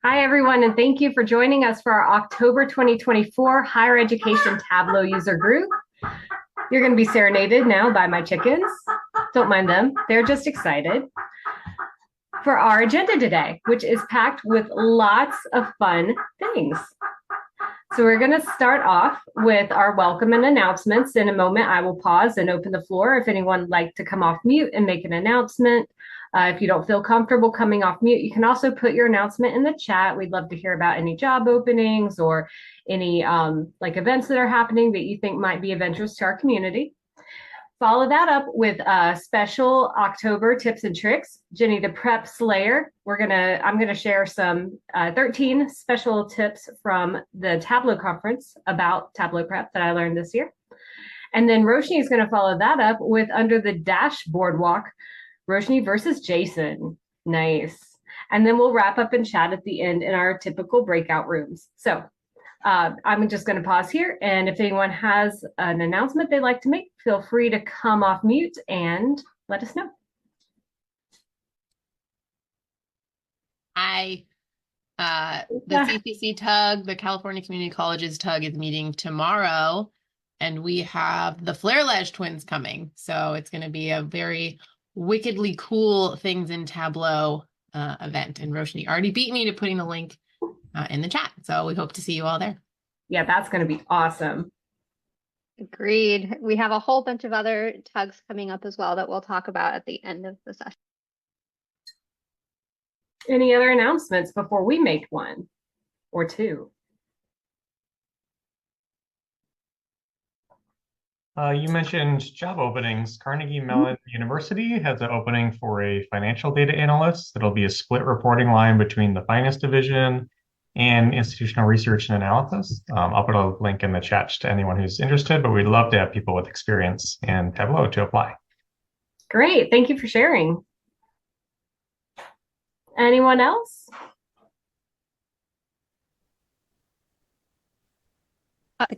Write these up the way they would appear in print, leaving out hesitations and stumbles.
Hi, everyone, and thank you for joining us for our October 2024 Higher Education Tableau User Group. You're going to be serenaded now by my chickens. Don't mind them. They're just excited for our agenda today, which is packed with lots of fun things. So we're going to start off with our welcome and announcements. In a moment, I will pause and open the floor if anyone would like to come off mute and make an announcement. If you don't feel comfortable coming off mute, you can also put your announcement in the chat. We'd love to hear about any job openings or any events that are happening that you think might be of interest to our community. Follow that up with special October tips and tricks. Ginny, the prep slayer, I'm gonna share some 13 special tips from the Tableau conference about Tableau prep that I learned this year. And then Roshni is gonna follow that up with under the dashboard walk, Roshni versus JSON. Nice. And then we'll wrap up and chat at the end in our typical breakout rooms. So I'm just going to pause here. And if anyone has an announcement they'd like to make, feel free to come off mute and let us know. Hi. The CCC TUG, the California Community Colleges TUG, is meeting tomorrow. And we have the Flairledge twins coming. So it's going to be a very wickedly cool things in Tableau event, and Roshni already beat me to putting the link in the chat, so we hope to see you all there. Yeah, that's going to be awesome. Agreed. We have a whole bunch of other tugs coming up as well that we'll talk about at the end of the session. Any other announcements before we make one or two? You mentioned job openings. Carnegie Mellon University has an opening for a financial data analyst. It'll be a split reporting line between the finance division and institutional research and analysis. I'll put a link in the chat to anyone who's interested, but we'd love to have people with experience in Tableau to apply. Great. Thank you for sharing. Anyone else?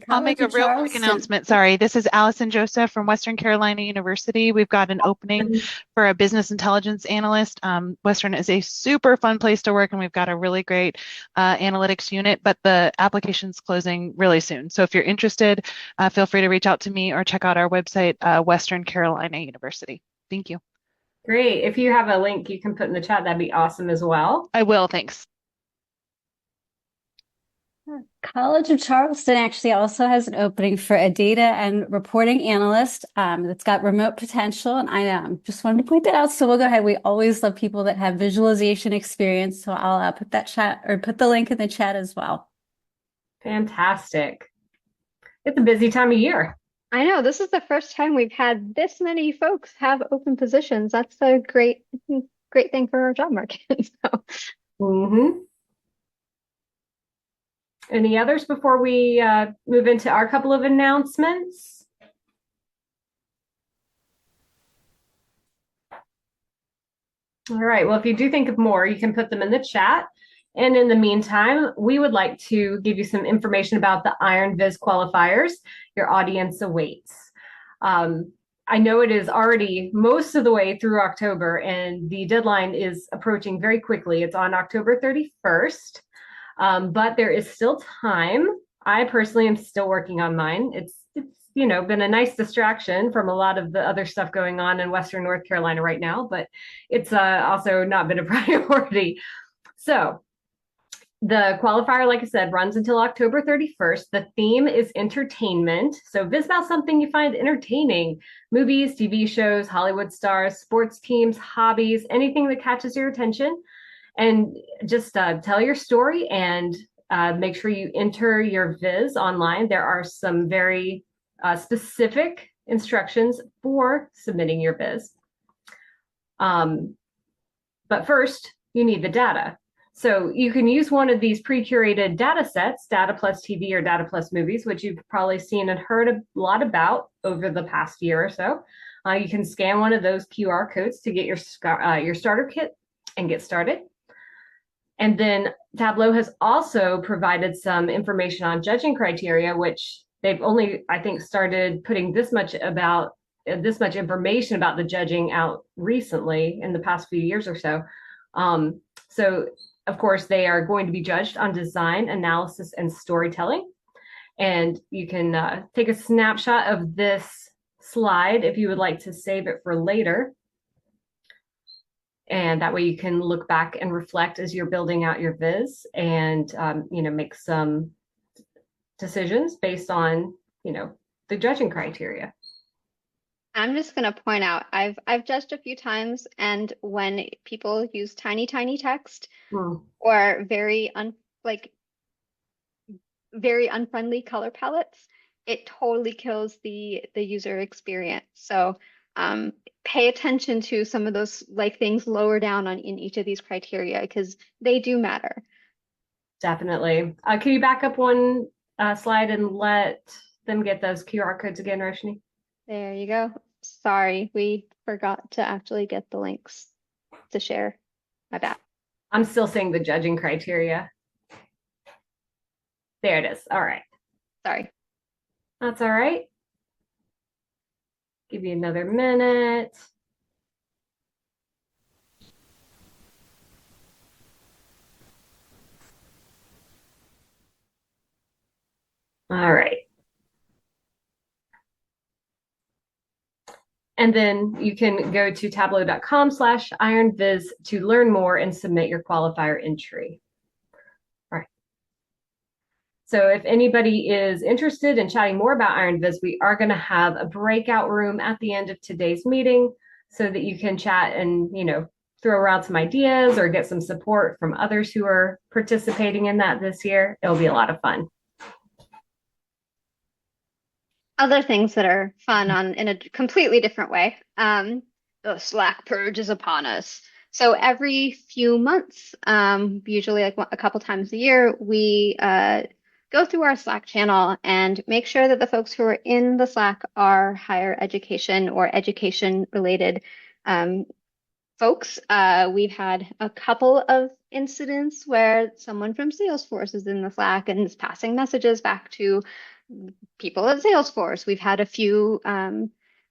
I'll make a real quick announcement. Sorry, this is Allison Joseph from Western Carolina University. We've got an opening for a business intelligence analyst. Western is a super fun place to work, and we've got a really great analytics unit, but the application's closing really soon. So if you're interested, feel free to reach out to me or check out our website, Western Carolina University. Thank you. Great. If you have a link you can put in the chat, that'd be awesome as well. I will. Thanks. College of Charleston actually also has an opening for a data and reporting analyst that's got remote potential. And I just wanted to point that out. So we'll go ahead. We always love people that have visualization experience. So I'll put that chat or put the link in the chat as well. Fantastic. It's a busy time of year. I know. This is the first time we've had this many folks have open positions. That's a great thing for our job market. So. Any others before we move into our couple of announcements? All right, well, if you do think of more, you can put them in the chat. And in the meantime, we would like to give you some information about the Iron Viz qualifiers your audience awaits. I know it is already most of the way through October, and the deadline is approaching very quickly. It's on October 31st. But there is still time. I personally am still working on mine. It's been a nice distraction from a lot of the other stuff going on in Western North Carolina right now, but it's also not been a priority. So the qualifier, like I said, runs until October 31st. The theme is entertainment. So visit about something you find entertaining: movies, TV shows, Hollywood stars, sports teams, hobbies, anything that catches your attention. And just tell your story and make sure you enter your viz online. There are some very specific instructions for submitting your viz. But first, you need the data. So you can use one of these pre-curated data sets, Data Plus TV or Data Plus Movies, which you've probably seen and heard a lot about over the past year or so. You can scan one of those QR codes to get your starter kit and get started. And then Tableau has also provided some information on judging criteria, which they've only, I think, started putting this much information about the judging out recently in the past few years or so. So Of course, they are going to be judged on design, analysis, and storytelling. And you can take a snapshot of this slide if you would like to save it for later. And that way you can look back and reflect as you're building out your viz and, make some decisions based on, the judging criteria. I'm just going to point out, I've judged a few times, and when people use tiny text or very unfriendly color palettes, it totally kills the user experience. So pay attention to some of those things lower down in each of these criteria, because they do matter. Definitely. Can you back up one slide and let them get those QR codes again, Roshni? There you go. Sorry, we forgot to actually get the links to share. My bad. I'm still seeing the judging criteria. There it is. All right. Sorry. That's all right. Give you another minute. All right. And then you can go to tableau.com/ironviz to learn more and submit your qualifier entry. All right. So if anybody is interested in chatting more about IronViz, we are going to have a breakout room at the end of today's meeting so that you can chat and, throw around some ideas or get some support from others who are participating in that this year. It'll be a lot of fun. Other things that are fun in a completely different way. The Slack purge is upon us. So every few months, usually a couple times a year, we go through our Slack channel and make sure that the folks who are in the Slack are higher education or education related folks. We've had a couple of incidents where someone from Salesforce is in the Slack and is passing messages back to people at Salesforce. We've had a few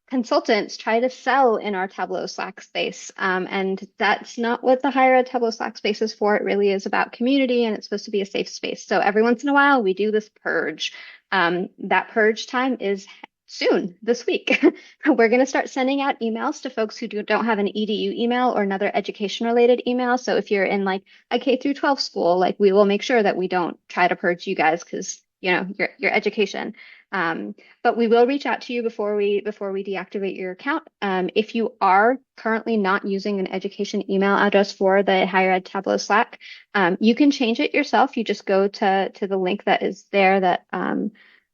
consultants try to sell in our Tableau Slack space. And that's not what the higher ed Tableau Slack space is for. It really is about community, and it's supposed to be a safe space. So every once in a while, we do this purge. That purge time is soon, this week. We're going to start sending out emails to folks who don't have an EDU email or another education related email. So if you're in a K through 12 school, we will make sure that we don't try to purge you guys because your education. But we will reach out to you before we deactivate your account. If you are currently not using an education email address for the higher ed Tableau Slack, you can change it yourself. You just go to the link that is there that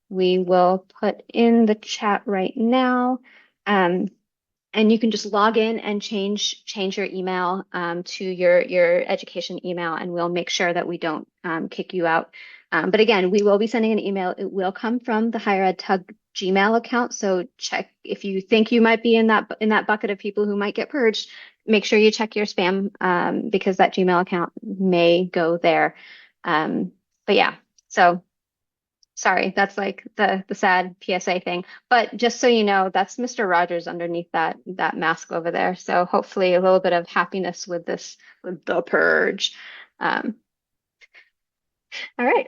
we will put in the chat right now. And you can just log in and change your email to your education email, and we'll make sure that we don't kick you out. But again, we will be sending an email. It will come from the higher ed tug Gmail account. So check if you think you might be in that bucket of people who might get purged. Make sure you check your spam because that Gmail account may go there. But yeah, so sorry, that's the sad PSA thing. But just so you know, that's Mr. Rogers underneath that mask over there. So hopefully a little bit of happiness with the purge. All right.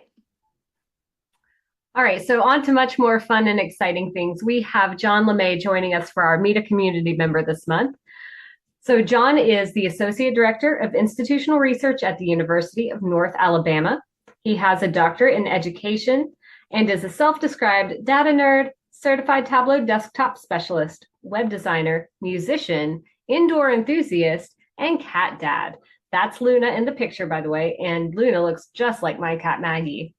All right, so on to much more fun and exciting things. We have John LeMay joining us for our Meet a Community Member this month. So John is the Associate Director of Institutional Research at the University of North Alabama. He has a doctorate in education and is a self-described data nerd, certified Tableau desktop specialist, web designer, musician, indoor enthusiast, and cat dad. That's Luna in the picture, by the way, and Luna looks just like my cat Maggie.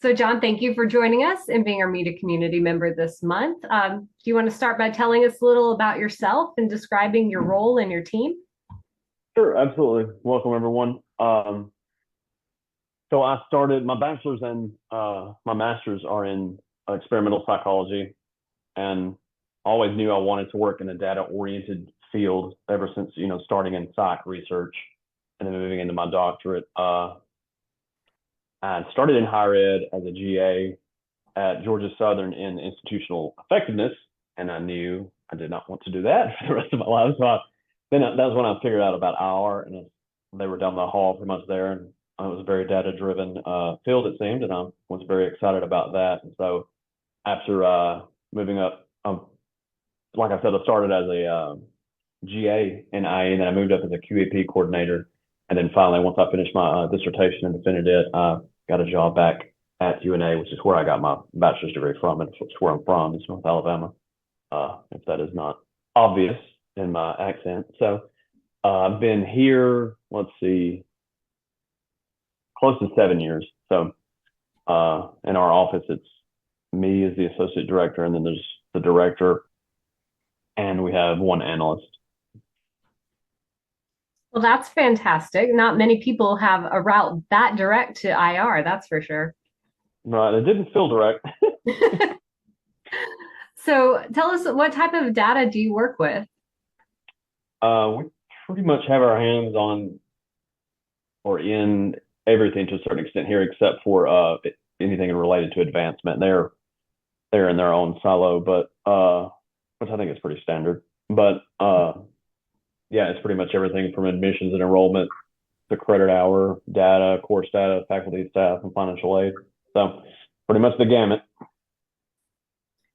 So John, thank you for joining us and being our Meet a Community Member this month. Do you want to start by telling us a little about yourself and describing your role and your team? Sure, absolutely. Welcome, everyone. So I started my bachelor's and my master's are in experimental psychology, and always knew I wanted to work in a data-oriented field ever since, starting in psych research and then moving into my doctorate. I started in higher ed as a GA at Georgia Southern in institutional effectiveness, and I knew I did not want to do that for the rest of my life. So that was when I figured out about IR, and they were down the hall pretty much there, and it was a very data-driven field, it seemed, and I was very excited about that. And so after moving up, like I said, I started as a GA in IA, and then I moved up as a QAP coordinator. And then finally, once I finished my dissertation and defended it, I got a job back at UNA, which is where I got my bachelor's degree from, and it's where I'm from, it's North Alabama, if that is not obvious in my accent. So I've been here, let's see, close to 7 years. So in our office, it's me as the associate director, and then there's the director, and we have one analyst. Well, that's fantastic. Not many people have a route that direct to IR, that's for sure. Right, it didn't feel direct. So tell us, what type of data do you work with? We pretty much have our hands on or in everything to a certain extent here, except for anything related to advancement. They're in their own silo, but which I think is pretty standard. But yeah, it's pretty much everything from admissions and enrollment to credit hour data, course data, faculty, staff, and financial aid. So pretty much the gamut.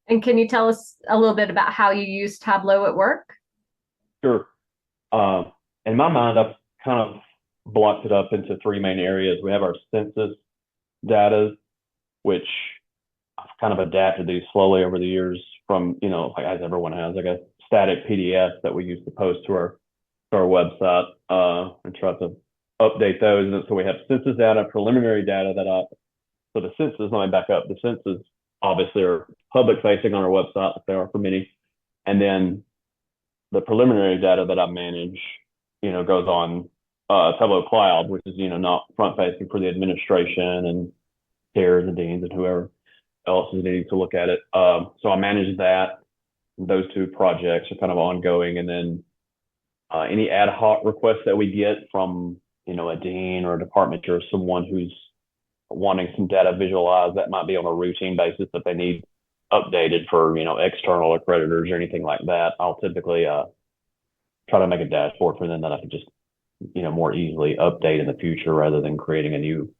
And can you tell us a little bit about how you use Tableau at work? Sure. In my mind, I've kind of blocked it up into three main areas. We have our census data, which I've kind of adapted these slowly over the years from, like as everyone has, I guess, static PDFs that we used to post to our website and try to update those. And so we have census data, preliminary data so the census, let me back up. The census obviously are public facing on our website, like they are for many. And then the preliminary data that I manage, goes on Tableau Cloud, which is, not front facing for the administration and chairs and deans and whoever else is needing to look at it. So I manage that. Those two projects are kind of ongoing. And then any ad hoc requests that we get from, a dean or a department or someone who's wanting some data visualized, that might be on a routine basis that they need updated for, external accreditors or anything like that. I'll typically try to make a dashboard for them that I can just, more easily update in the future rather than creating a new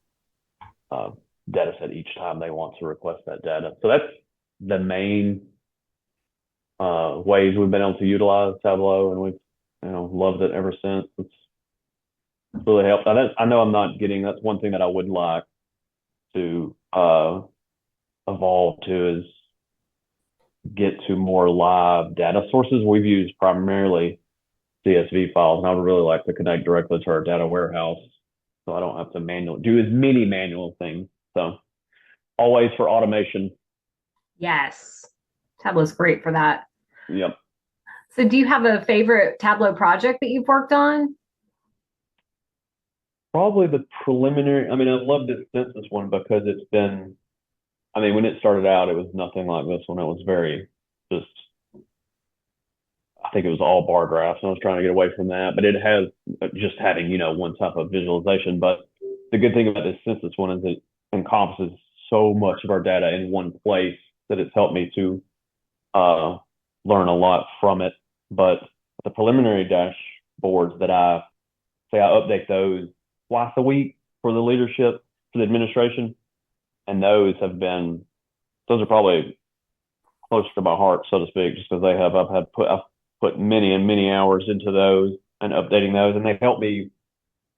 data set each time they want to request that data. So that's the main ways we've been able to utilize Tableau, and we've loved it ever since. It's really helped. I know I'm not getting, that's one thing that I would like to evolve to is get to more live data sources. We've used primarily CSV files, and I would really like to connect directly to our data warehouse so I don't have to do as many manual things. So always for automation. Yes, Tableau's great for that. Yep. So do you have a favorite Tableau project that you've worked on? Probably the preliminary. I love this census one because it's been, when it started out, it was nothing like this one. It was very just, I think it was all bar graphs, and I was trying to get away from that, but it has just having, one type of visualization. But the good thing about this census one is it encompasses so much of our data in one place that it's helped me to learn a lot from it. But the preliminary dashboards that I update those twice a week for the leadership, for the administration. And those are probably closer to my heart, so to speak, just because I've put many and many hours into those and updating those. And they've helped me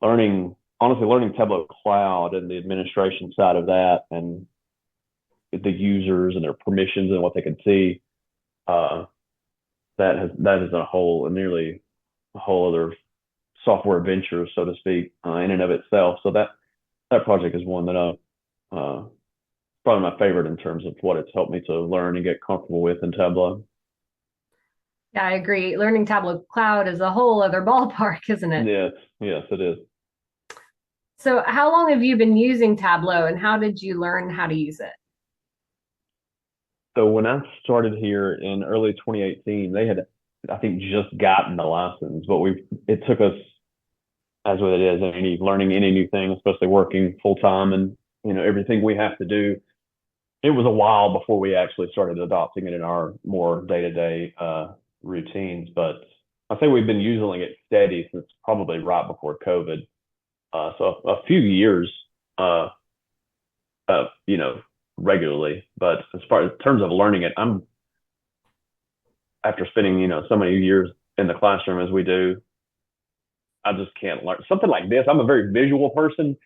learning Tableau Cloud and the administration side of that, and the users and their permissions and what they can see. That is a whole other software venture, so to speak, in and of itself. So that project is one that probably my favorite in terms of what it's helped me to learn and get comfortable with in Tableau. Yeah, I agree. Learning Tableau Cloud is a whole other ballpark, isn't it? Yes, it is. So how long have you been using Tableau, and how did you learn how to use it? So when I started here in early 2018, they had, I think, just gotten the license, but it took us, as what it is, learning any new thing, especially working full time and everything we have to do. It was a while before we actually started adopting it in our more day-to-day routines, but I think we've been using it steady since probably right before COVID. So a few years, you know, regularly. But as far as in terms of learning it, I'm after spending, you know, so many years in the classroom as we do, I just can't learn something like this. I'm a very visual person,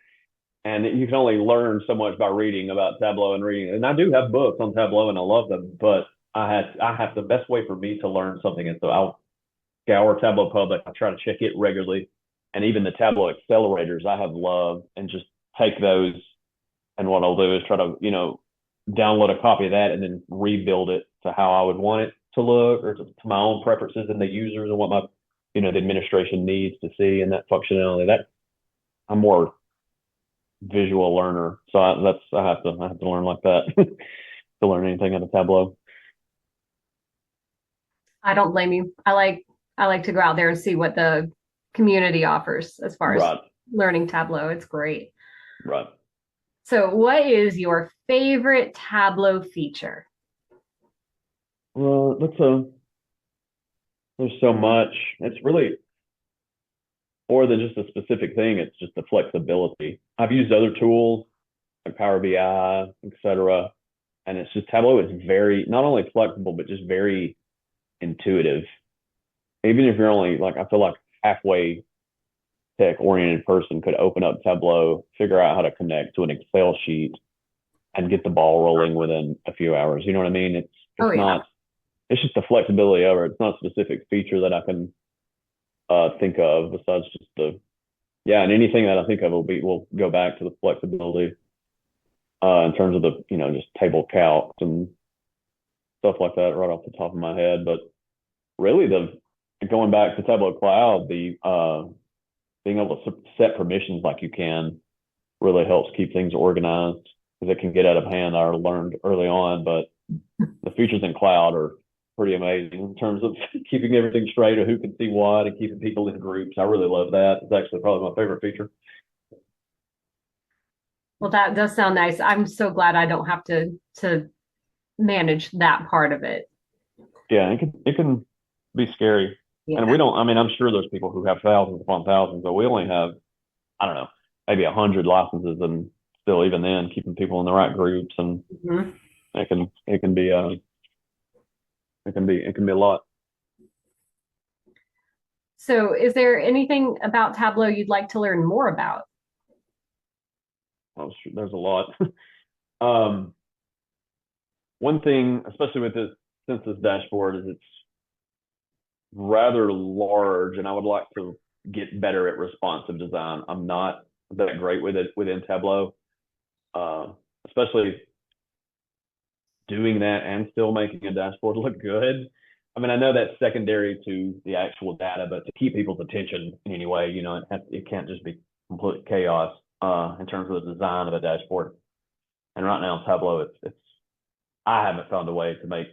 and you can only learn so much by reading about Tableau and reading. And I do have books on Tableau, and I love them. But I have the best way for me to learn something, and so I'll scour Tableau Public. I try to check it regularly, and even the Tableau accelerators I have loved, and just take those. And what I'll do is try to, you know, download a copy of that and then rebuild it to how I would want it to look, or to my own preferences and the users and what my, you know, the administration needs to see and that functionality. That I'm more visual learner, so I have to learn like that to learn anything out of Tableau. I don't blame you. I like to go out there and see what the community offers as far as Right. learning Tableau. It's great. Right. So what is your favorite Tableau feature? Well, there's so much. It's really more than just a specific thing. It's just the flexibility. I've used other tools like Power BI, etc. And it's just Tableau is very, not only flexible, but just very intuitive. Even if you're only like, I feel like halfway tech oriented person could open up Tableau, figure out how to connect to an Excel sheet, and get the ball rolling within a few hours. You know what I mean? It's Oh, yeah. not, it's just the flexibility of it. It's not a specific feature that I can think of besides just and anything that I think of will go back to the flexibility in terms of the, you know, just table calcs and stuff like that right off the top of my head. But really going back to Tableau Cloud, the being able to set permissions like you can really helps keep things organized, because it can get out of hand. I learned early on, but the features in cloud are pretty amazing in terms of keeping everything straight, or who can see what, and keeping people in groups. I really love that. It's actually probably my favorite feature. Well, that does sound nice. I'm so glad I don't have to manage that part of it. Yeah, it can be scary. Yeah. And we don't, I mean, I'm sure there's people who have thousands upon thousands, but we only have, I don't know, maybe 100 licenses, and still, even then, keeping people in the right groups, and Mhm. it can be a lot. So is there anything about Tableau you'd like to learn more about? Well, there's a lot. One thing, especially with this census dashboard, is it's rather large, and I would like to get better at responsive design. I'm not that great with it within Tableau, especially doing that and still making a dashboard look good. I mean, I know that's secondary to the actual data, but to keep people's attention in any way, you know, it can't just be complete chaos in terms of the design of a dashboard. And right now, Tableau, I haven't found a way to make,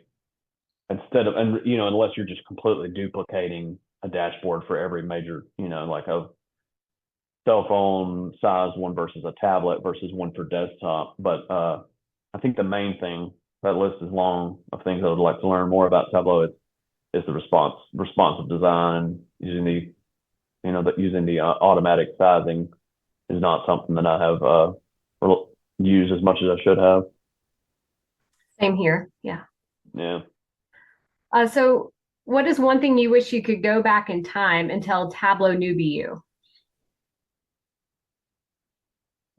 instead of, and you know, unless you're just completely duplicating a dashboard for every major, you know, like a cell phone size one versus a tablet versus one for desktop. But I think the main thing, that list is long of things I would like to learn more about Tableau, is the responsive design. Using the, you know, using the automatic sizing is not something that I have used as much as I should have. Same here. Yeah. Yeah. So what is one thing you wish you could go back in time and tell Tableau newbie you?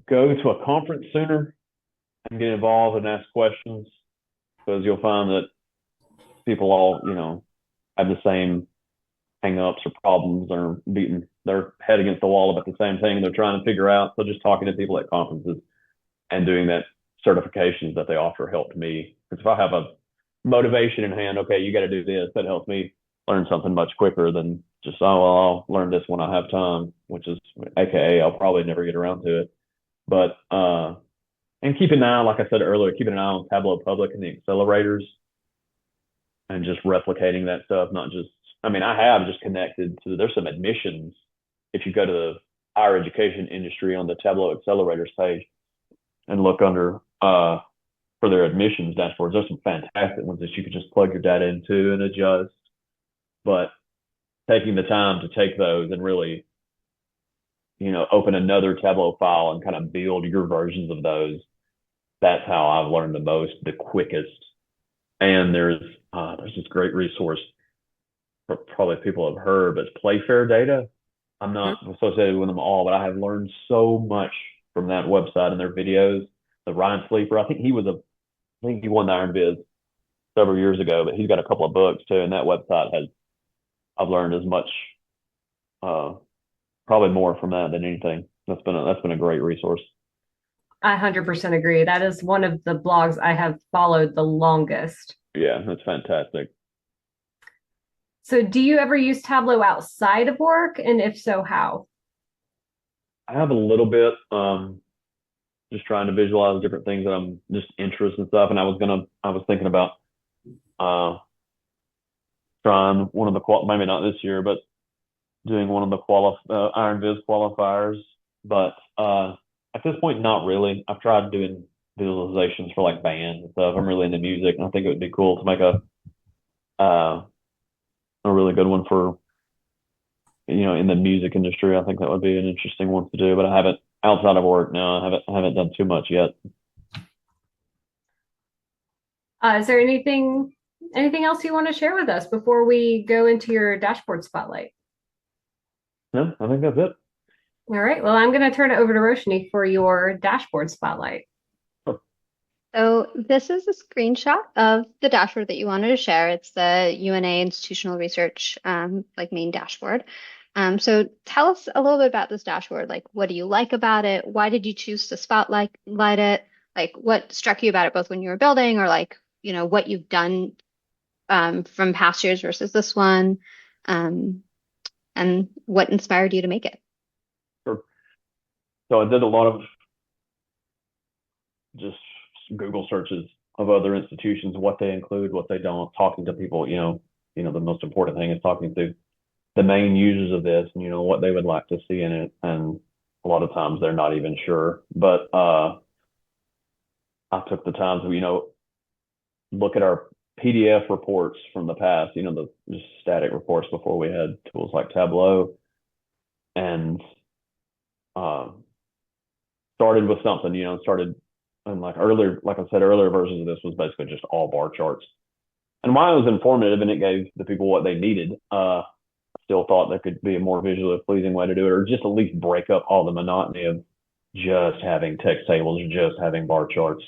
Go to a conference sooner and get involved and ask questions, because you'll find that people all, you know, have the same hang-ups or problems, or beating their head against the wall about the same thing they're trying to figure out. So just talking to people at conferences and doing that certifications that they offer helped me. Because if I have a motivation in hand, okay, you got to do this, that helps me learn something much quicker than just, oh, well, I'll learn this when I have time, which is AKA I'll probably never get around to it. But and keep an eye, like I said earlier, keeping an eye on Tableau Public and the accelerators, and just replicating that stuff. Not just, I mean, I have just connected to, there's some admissions. If you go to the higher education industry on the Tableau accelerators page and look under for their admissions dashboards, there's some fantastic ones that you can just plug your data into and adjust. But taking the time to take those and really, open another Tableau file and kind of build your versions of those. That's how I've learned the most, the quickest. And there's this great resource probably people have heard, but it's Playfair Data. I'm not associated with them all, but I have learned so much from that website and their videos. The Ryan Sleeper, I think he won the Iron Biz several years ago, but he's got a couple of books too. And that website I've learned as much, probably more from that than anything. That's been a great resource. I 100% agree. That is one of the blogs I have followed the longest. Yeah, that's fantastic. So do you ever use Tableau outside of work? And if so, how? I have a little bit, just trying to visualize different things that I'm just interested in stuff. And I was thinking about trying one of the maybe not this year, but doing one of the Iron Viz qualifiers. But at this point, not really. I've tried doing visualizations for like bands and stuff. I'm really into music, and I think it would be cool to make a really good one for in the music industry. I think that would be an interesting one to do. But I haven't outside of work. No, I haven't done too much yet. Is there anything else you want to share with us before we go into your dashboard spotlight? No, I think that's it. All right. Well, I'm going to turn it over to Roshni for your dashboard spotlight. So this is a screenshot of the dashboard that you wanted to share. It's the UNA Institutional Research main dashboard. So tell us a little bit about this dashboard. Like, what do you like about it? Why did you choose to spotlight it? Like, what struck you about it, both when you were building or what you've done from past years versus this one, and what inspired you to make it? Sure. So I did a lot of just Google searches of other institutions, what they include, what they don't, talking to people, the most important thing is talking to the main users of this and, what they would like to see in it. And a lot of times they're not even sure, but I took the time to, look at our PDF reports from the past, the just static reports before we had tools like Tableau, and started with something, and like I said, earlier versions of this was basically just all bar charts. And while it was informative and it gave the people what they needed, I still thought there could be a more visually pleasing way to do it, or just at least break up all the monotony of just having text tables or just having bar charts.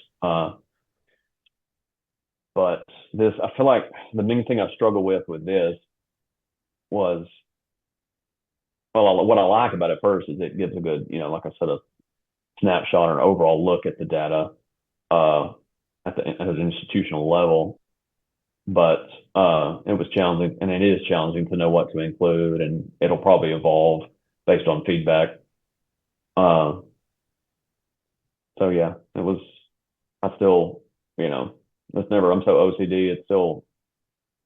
But this, I feel like the main thing I struggled with this was, well, what I like about it first is it gives a good, like I said, a snapshot or an overall look at the data at an institutional level. But it was challenging, and it is challenging to know what to include, and it'll probably evolve based on feedback. So yeah, I still, it's never, I'm so OCD,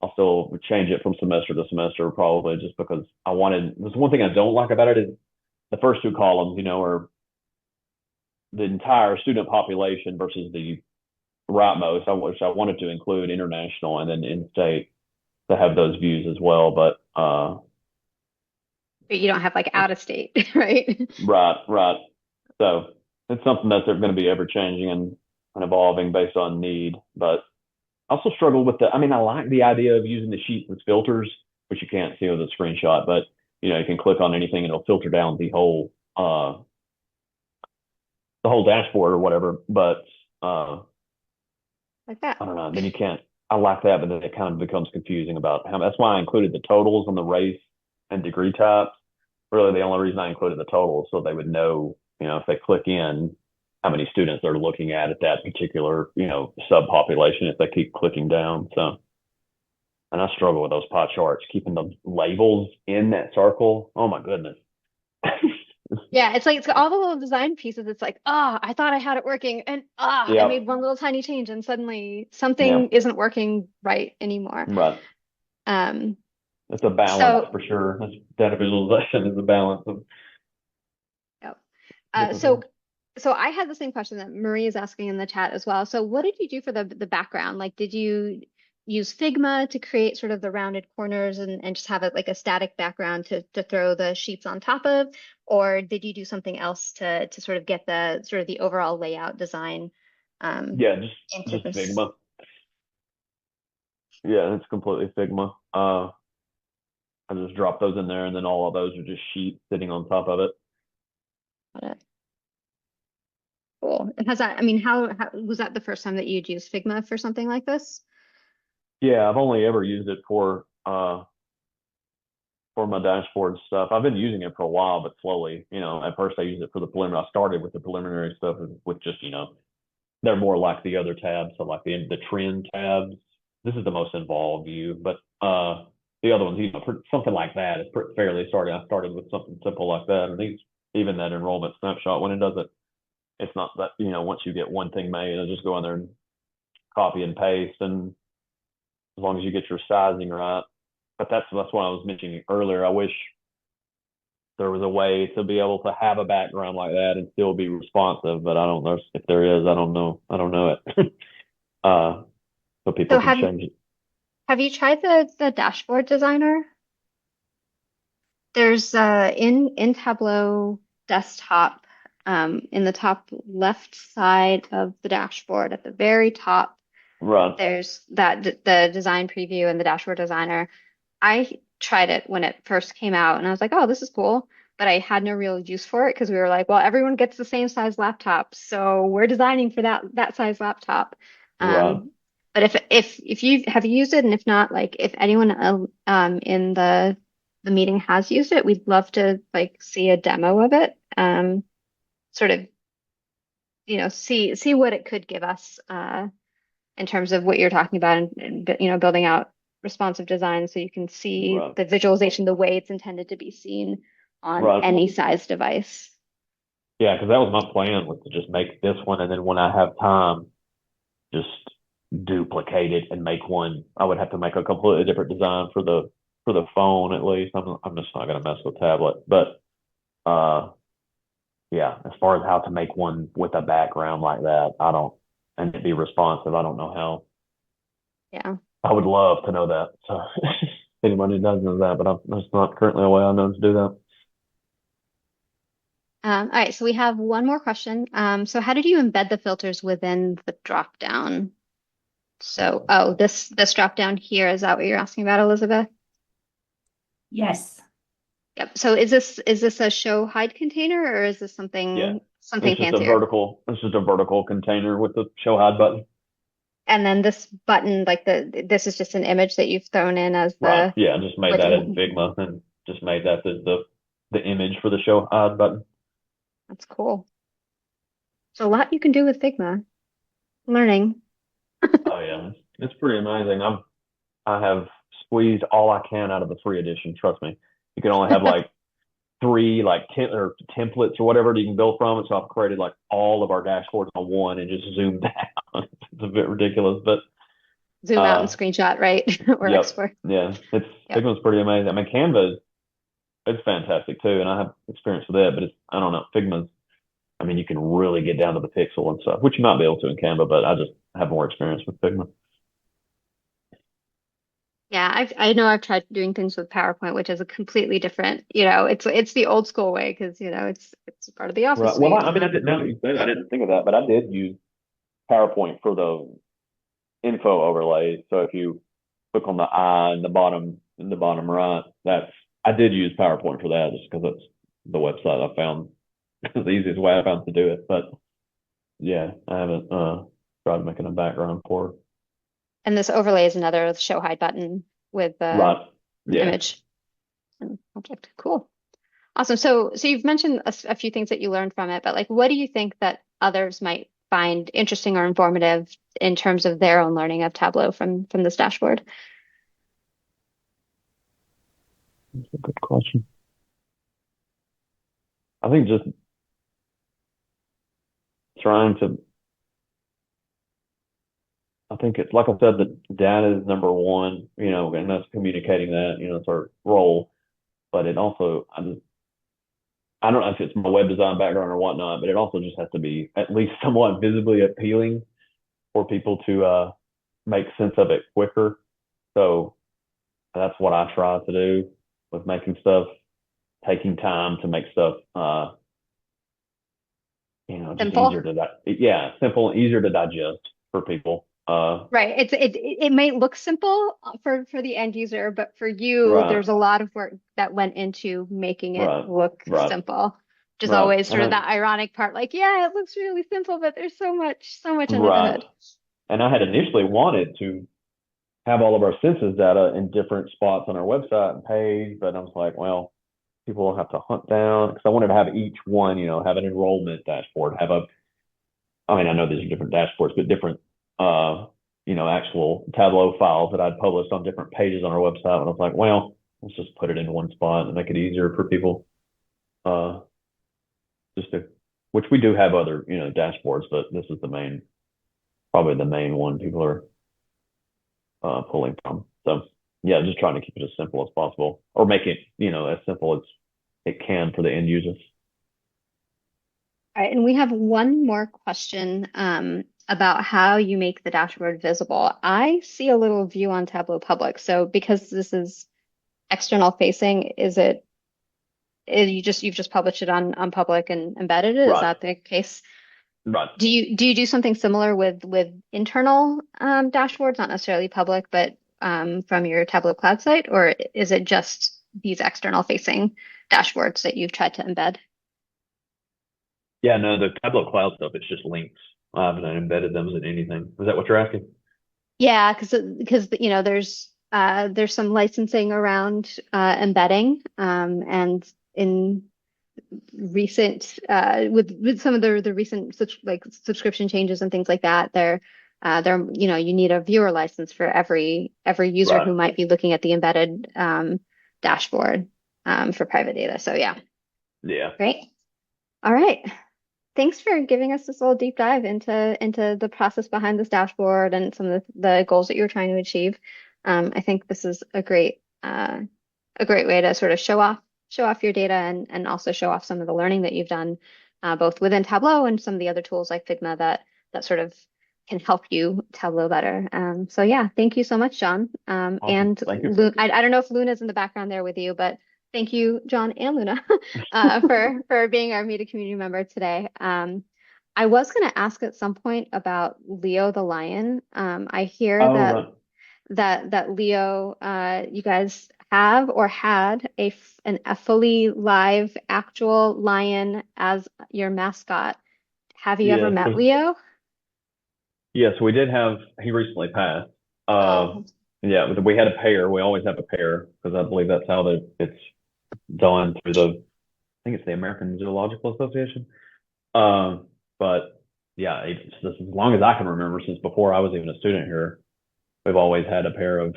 I'll still change it from semester to semester, probably just because there's one thing I don't like about it is the first two columns, are the entire student population versus the rightmost. I wanted to include international and then in-state to have those views as well, but you don't have like out of state, right? Right. So it's something that's going to be ever changing and evolving based on need. But I also struggle with I like the idea of using the sheet with filters, which you can't see with a screenshot, but you can click on anything and it'll filter down the whole dashboard or whatever. But like that. I don't know. Then you can't. I like that, but then it kind of becomes confusing about how. That's why I included the totals on the race and degree types. Really, the only reason I included the totals so they would know, if they click in, how many students they're looking at that particular, subpopulation if they keep clicking down. So, and I struggle with those pie charts, keeping the labels in that circle. Oh my goodness. Yeah, it's all the little design pieces. It's like, I thought I had it working, and I made one little tiny change, and suddenly something isn't working right anymore. Right. It's a balance for sure. Data visualization is a balance of. Yep. So I had the same question that Marie is asking in the chat as well. So what did you do for the background? Like, did you use Figma to create sort of the rounded corners and just have it like a static background to throw the sheets on top of? Or did you do something else to sort of get the sort of the overall layout design Yeah, into just this? Figma. Yeah, it's completely Figma. I just drop those in there, and then all of those are just sheets sitting on top of it. Got it. Cool. And has that, I mean, how was that the first time that you'd use Figma for something like this? Yeah, I've only ever used it for my dashboard stuff. I've been using it for a while, but slowly. At first I used it for the preliminary. I started with the preliminary stuff with just, they're more like the other tabs. So like the trend tabs. This is the most involved view, but the other ones, something like that is fairly starting. I started with something simple like that, and even that enrollment snapshot when it does it, it's not that once you get one thing made, it'll just go in there and copy and paste, and as long as you get your sizing right. But that's what I was mentioning earlier. I wish there was a way to be able to have a background like that and still be responsive, but I don't know if there is. I don't know it. So people can change it. Have you tried the dashboard designer? There's in Tableau Desktop, in the top left side of the dashboard at the very top. Right. There's the design preview and the dashboard designer. I tried it when it first came out, and I was like, oh, this is cool. But I had no real use for it because we were like, well, everyone gets the same size laptop, so we're designing for that size laptop. Right. But if you have used it, and if not, like if anyone in the meeting has used it, we'd love to like see a demo of it. Sort of, see what it could give us in terms of what you're talking about, and building out responsive design so you can see Right. the visualization the way it's intended to be seen on Right. any size device. Yeah, because that was my plan, was to just make this one, and then when I have time, just duplicate it and make one. I would have to make a completely different design for the phone at least. I'm just not gonna mess with tablet. But yeah, as far as how to make one with a background like that, and to be responsive, I don't know how. Yeah. I would love to know that. So if anybody does know that, but that's not currently a way I know to do that. All right, so we have one more question. So how did you embed the filters within the drop down? So, this drop down here, is that what you're asking about, Elizabeth? Yes. Yep. So is this a show hide container, or is this something Yeah. something It's just fancier? it's just a vertical container with the show hide button. And then this button, like this is just an image that you've thrown in as Right. Yeah, I just made that in with- Figma and just made that the image for the show hide button. That's cool. So a lot you can do with Figma. Learning. Oh yeah, it's pretty amazing. I have squeezed all I can out of the free edition. Trust me. You can only have like three or templates or whatever you can build from it. So I've created like all of our dashboards on one and just zoomed down. It's a bit ridiculous, but Zoom out and screenshot, right? Or yep. export. Yeah, Yep. Figma's pretty amazing. I mean, Canva it's fantastic too, and I have experience with it, but I don't know, Figma's, I mean, you can really get down to the pixel and stuff, which you might be able to in Canva, but I just have more experience with Figma. Yeah, I know I've tried doing things with PowerPoint, which is a completely different, it's the old school way because it's part of the office Right. suite. Well, I mean, I didn't know you said I didn't think of that, but I did use PowerPoint for the info overlays. So if you click on the eye in the bottom right, I did use PowerPoint for that just because it's the website I found the easiest way I found to do it. But yeah, I haven't tried making a background for it. And this overlay is another show hide button with the Right. Yeah. image and object. Cool. Awesome. So you've mentioned a few things that you learned from it, but like, what do you think that others might find interesting or informative in terms of their own learning of Tableau from this dashboard? That's a good question. I think just trying to, I think it's like I said, the data is number one, and that's communicating that, it's our role. But it also, I don't know if it's my web design background or whatnot, but it also just has to be at least somewhat visibly appealing for people to make sense of it quicker. So that's what I try to do with making stuff, taking time to make stuff, just Simple. easier to simple and easier to digest for people. Right. It may look simple for the end user, but for you, Right. there's a lot of work that went into making it Right. look Right. simple. Which is Right. always sort of And that ironic part, like, yeah, it looks really simple, but there's so much under the Right. hood. And I had initially wanted to have all of our census data in different spots on our website and page, but I was like, well, people will have to hunt down, because I wanted to have each one, have an enrollment dashboard, I know these are different dashboards, but different, actual Tableau files that I'd published on different pages on our website. And I was like, well, let's just put it in one spot and make it easier for people. Which we do have other, dashboards, but this is probably the main one people are pulling from. So yeah, just trying to keep it as simple as possible, or make it, as simple as it can for the end users. All right, and we have one more question about how you make the dashboard visible. I see a little view on Tableau Public. So because this is external facing, you've just published it on Public and embedded it? Is Right. that the case? Right. Do you do something similar with internal dashboards, not necessarily public, but from your Tableau Cloud site, or is it just these external facing dashboards that you've tried to embed? Yeah, no, the Tableau Cloud stuff, it's just links. I haven't embedded them in anything. Is that what you're asking? Yeah, because there's some licensing around embedding, and in recent with some of the recent subscription changes and things like that, you need a viewer license for every user Right. who might be looking at the embedded dashboard for private data. So yeah, great. All right. Thanks for giving us this little deep dive into the process behind this dashboard and some of the goals that you're trying to achieve. I think this is a great way to sort of show off your data and also show off some of the learning that you've done both within Tableau and some of the other tools like Figma that sort of can help you Tableau better. So yeah, thank you so much, John. Awesome. And Thank you. I don't know if Luna's in the background there with you, but thank you, John and Luna, for being our Meet a Community member today. I was going to ask at some point about Leo the lion. I hear Right. that Leo, you guys have or had a fully live actual lion as your mascot. Have you ever met Leo? Yes, we did have. He recently passed. Oh. Yeah, we had a pair. We always have a pair because I believe that's how it's done through I think it's the American Zoological Association. But yeah, it's as long as I can remember, since before I was even a student here, we've always had a pair of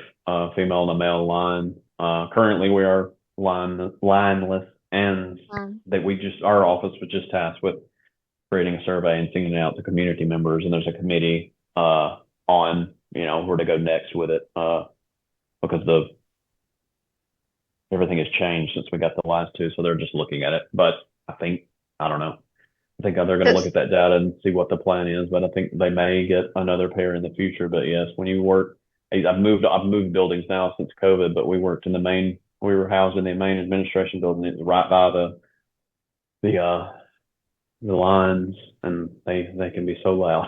female and a male lion. Currently, we are lionless, and our office was just tasked with creating a survey and sending it out to community members, and there's a committee on where to go next with it because everything has changed since we got the last two, so they're just looking at it. But I don't know. I think they're going to look at that data and see what the plan is, but I think they may get another pair in the future. But yes, when you work, I've moved buildings now since COVID, but we worked we were housed in the main administration building. It was right by the lines, and they can be so loud.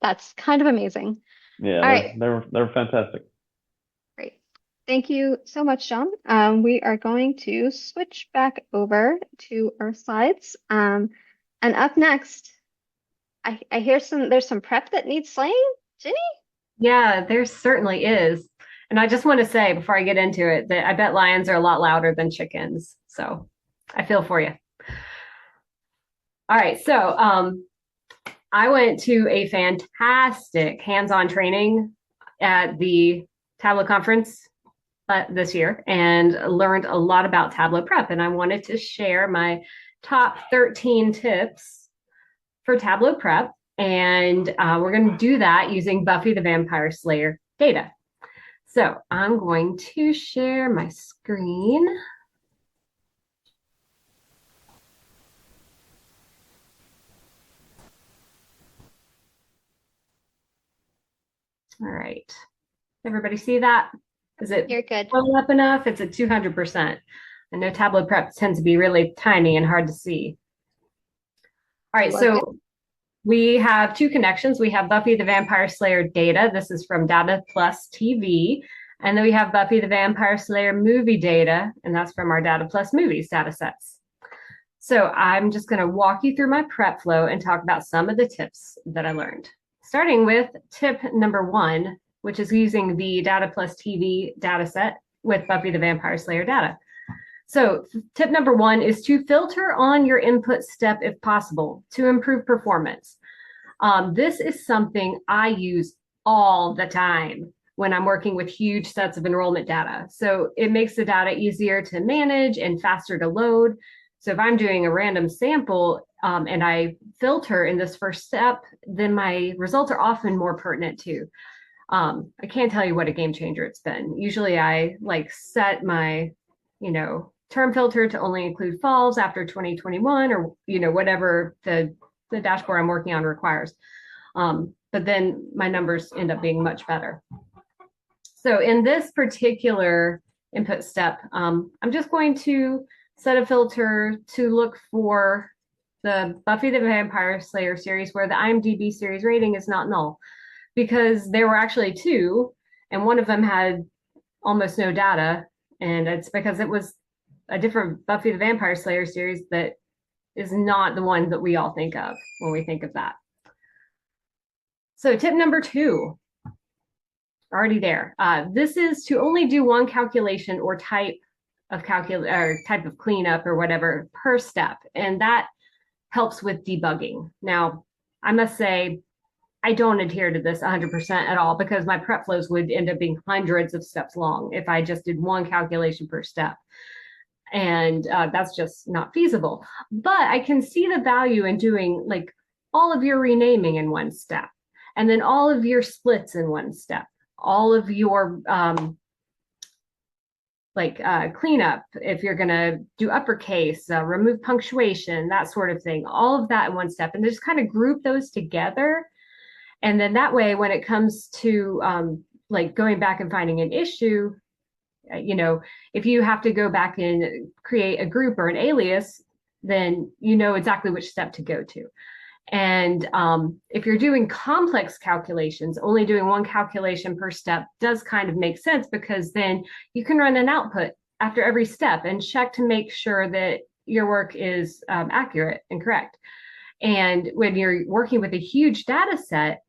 That's kind of amazing. Yeah, all right. They're fantastic. Great. Thank you so much, John. We are going to switch back over to our slides. And up next, I hear there's some prep that needs slaying. Ginny? Yeah, there certainly is. And I just want to say before I get into it that I bet lions are a lot louder than chickens. So I feel for you. All right, so I went to a fantastic hands-on training at the Tableau conference this year and learned a lot about Tableau Prep. And I wanted to share my top 13 tips for Tableau Prep. And we're going to do that using Buffy the Vampire Slayer data. So I'm going to share my screen. All right. Everybody see that? Is it You're good. blowing up enough? It's at 200%. I know Tableau Prep tends to be really tiny and hard to see. All right, so we have two connections. We have Buffy the Vampire Slayer data. This is from Data Plus TV. And then we have Buffy the Vampire Slayer movie data, and that's from our Data Plus Movies data sets. So I'm just going to walk you through my prep flow and talk about some of the tips that I learned. Starting with tip number 1, which is using the Data Plus TV data set with Buffy the Vampire Slayer data. So tip number 1 is to filter on your input step if possible to improve performance. This is something I use all the time when I'm working with huge sets of enrollment data. So it makes the data easier to manage and faster to load. So if I'm doing a random sample and I filter in this first step, then my results are often more pertinent too. I can't tell you what a game changer it's been. Usually I set my, term filter to only include falls after 2021 or, whatever the dashboard I'm working on requires. But then my numbers end up being much better. So in this particular input step, I'm just going to set a filter to look for the Buffy the Vampire Slayer series where the IMDb series rating is not null, because there were actually 2 and one of them had almost no data. And it's because it was a different Buffy the Vampire Slayer series that is not the one that we all think of when we think of that. So tip number 2, already there. This is to only do one calculation or type of cleanup or whatever per step. And that helps with debugging. Now, I must say, I don't adhere to this 100% at all because my prep flows would end up being hundreds of steps long if I just did one calculation per step. And that's just not feasible. But I can see the value in doing all of your renaming in one step, and then all of your splits in one step, all of your cleanup, if you're going to do uppercase, remove punctuation, that sort of thing, all of that in one step, and just kind of group those together. And then that way, when it comes to going back and finding an issue, if you have to go back and create a group or an alias, then you know exactly which step to go to. And if you're doing complex calculations, only doing one calculation per step does kind of make sense, because then you can run an output after every step and check to make sure that your work is accurate and correct. And when you're working with a huge data set,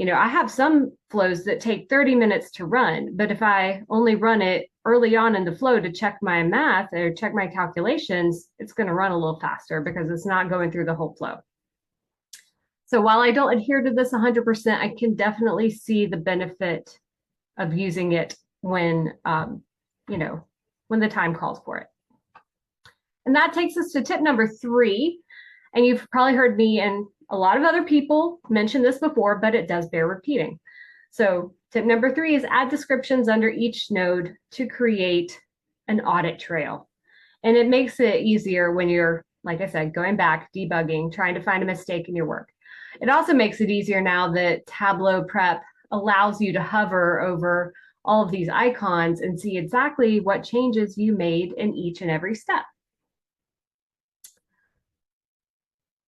I have some flows that take 30 minutes to run, but if I only run it early on in the flow to check my math or check my calculations, it's going to run a little faster because it's not going through the whole flow. So while I don't adhere to this 100%, I can definitely see the benefit of using it when, when the time calls for it. And that takes us to tip number 3. And you've probably heard me and a lot of other people mention this before, but it does bear repeating. So tip number 3 is add descriptions under each node to create an audit trail. And it makes it easier when you're, like I said, going back, debugging, trying to find a mistake in your work. It also makes it easier now that Tableau Prep allows you to hover over all of these icons and see exactly what changes you made in each and every step.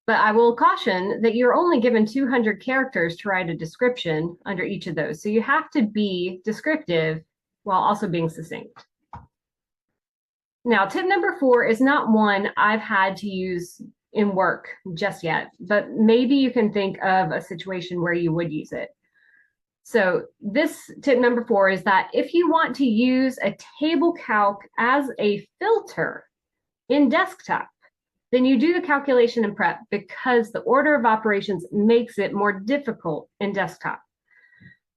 But I will caution that you're only given 200 characters to write a description under each of those. So you have to be descriptive while also being succinct. Now, tip number 4 is not one I've had to use in work just yet, but maybe you can think of a situation where you would use it. So this tip number 4 is that if you want to use a table calc as a filter in desktop, then you do the calculation in prep, because the order of operations makes it more difficult in desktop.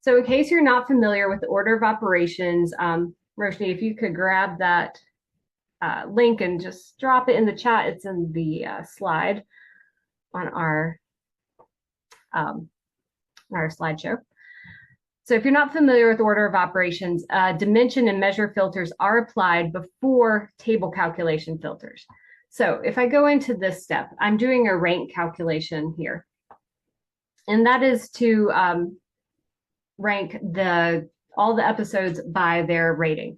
So in case you're not familiar with the order of operations, Roshni, if you could grab that link and just drop it in the chat. It's in the slide on our slideshow. So if you're not familiar with order of operations, dimension and measure filters are applied before table calculation filters. So if I go into this step, I'm doing a rank calculation here. And that is to rank all the episodes by their rating.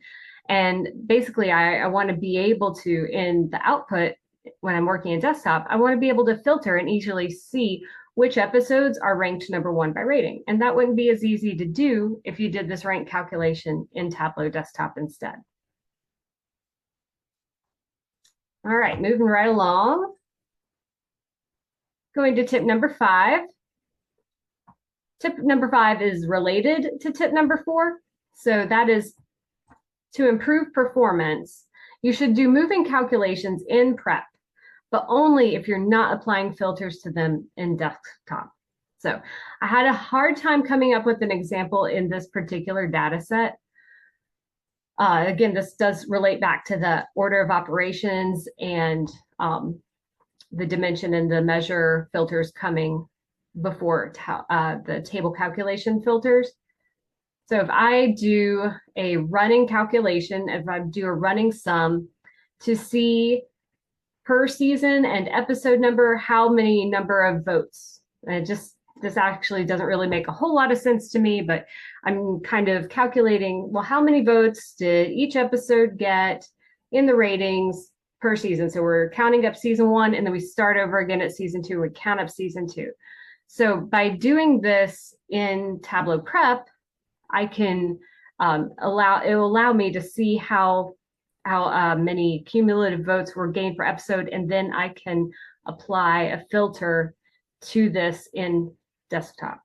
And basically, I want to be able to, in the output, when I'm working in desktop, I want to be able to filter and easily see which episodes are ranked number 1 by rating. And that wouldn't be as easy to do if you did this rank calculation in Tableau Desktop instead. All right, moving right along. Going to tip number 5. Tip number 5 is related to tip number 4. So that is to improve performance. You should do moving calculations in prep, but only if you're not applying filters to them in desktop. So I had a hard time coming up with an example in this particular data set. Again, this does relate back to the order of operations and the dimension and the measure filters coming before the table calculation filters. So if I do a running calculation, if I do a running sum to see per season and episode number, how many number of votes, and this actually doesn't really make a whole lot of sense to me, but I'm kind of calculating, well, how many votes did each episode get in the ratings per season? So we're counting up season 1, and then we start over again at season 2, we count up season 2. So by doing this in Tableau Prep, I can allow me to see how many cumulative votes were gained per episode, and then I can apply a filter to this in desktop.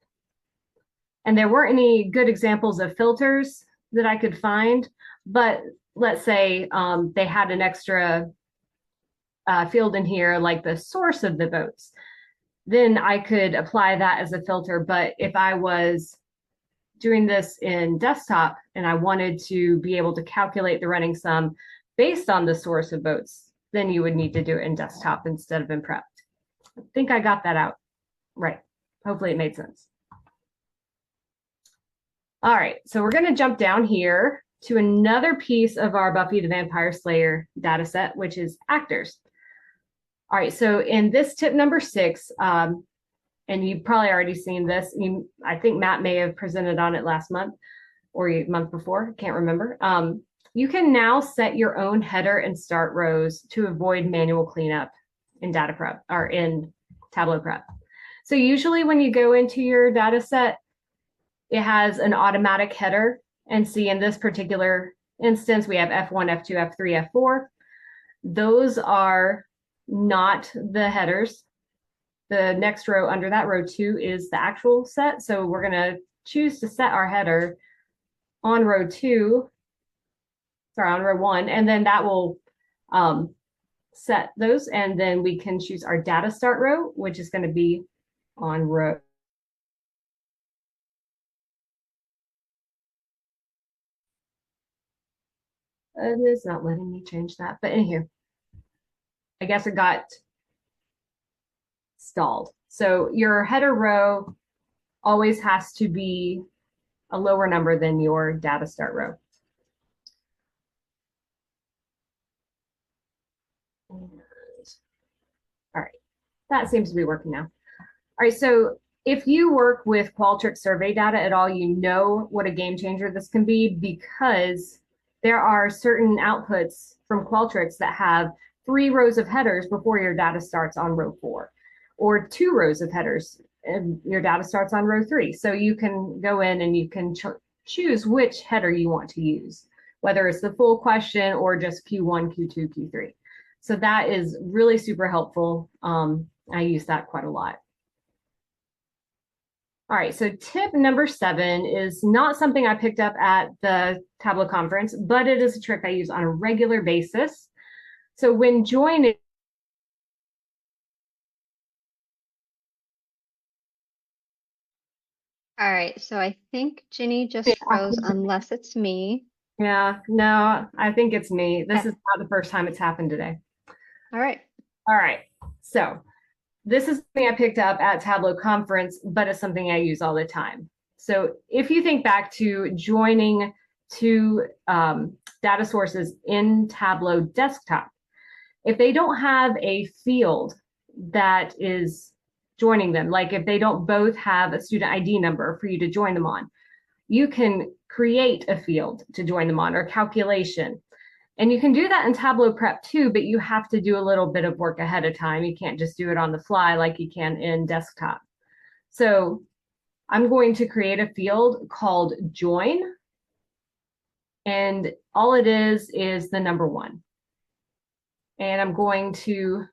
And there weren't any good examples of filters that I could find, but let's say they had an extra field in here, like the source of the votes. Then I could apply that as a filter. But if I was doing this in desktop and I wanted to be able to calculate the running sum based on the source of votes, then you would need to do it in desktop instead of in prep. I think I got that out right. Hopefully it made sense. All right, so we're going to jump down here to another piece of our Buffy the Vampire Slayer data set, which is actors. All right, so in this tip number 6, and you've probably already seen this. I think Matt may have presented on it last month or month before, can't remember. You can now set your own header and start rows to avoid manual cleanup in data prep or in Tableau Prep. So usually when you go into your data set, it has an automatic header. And see, in this particular instance, we have F1, F2, F3, F4. Those are not the headers. The next row under that, row 2, is the actual set. So we're going to choose to set our header on row 2, sorry, on row 1, and then that will set those. And then we can choose our data start row, which is going to be on row. It is not letting me change that, but in here, I guess it got stalled. So your header row always has to be a lower number than your data start row. All right, that seems to be working now. All right, so if you work with Qualtrics survey data at all, you know what a game changer this can be, because there are certain outputs from Qualtrics that have 3 rows of headers before your data starts on row 4, or 2 rows of headers and your data starts on row 3. So you can go in and you can choose which header you want to use, whether it's the full question or just Q1, Q2, Q3. So that is really super helpful. I use that quite a lot. All right, so tip number 7 is not something I picked up at the Tableau conference, but it is a trick I use on a regular basis. So when joining, All right, so I think Ginny just froze, unless it's me. Yeah, no, I think it's me. This is not the first time it's happened today. All right. All right, so this is something I picked up at Tableau conference, but it's something I use all the time. So if you think back to joining 2 data sources in Tableau Desktop, if they don't have a field that is joining them, like if they don't both have a student ID number for you to join them on, you can create a field to join them on, or calculation. And you can do that in Tableau Prep too, but you have to do a little bit of work ahead of time. You can't just do it on the fly like you can in desktop. So I'm going to create a field called join. And all it is the number 1. And I'm going to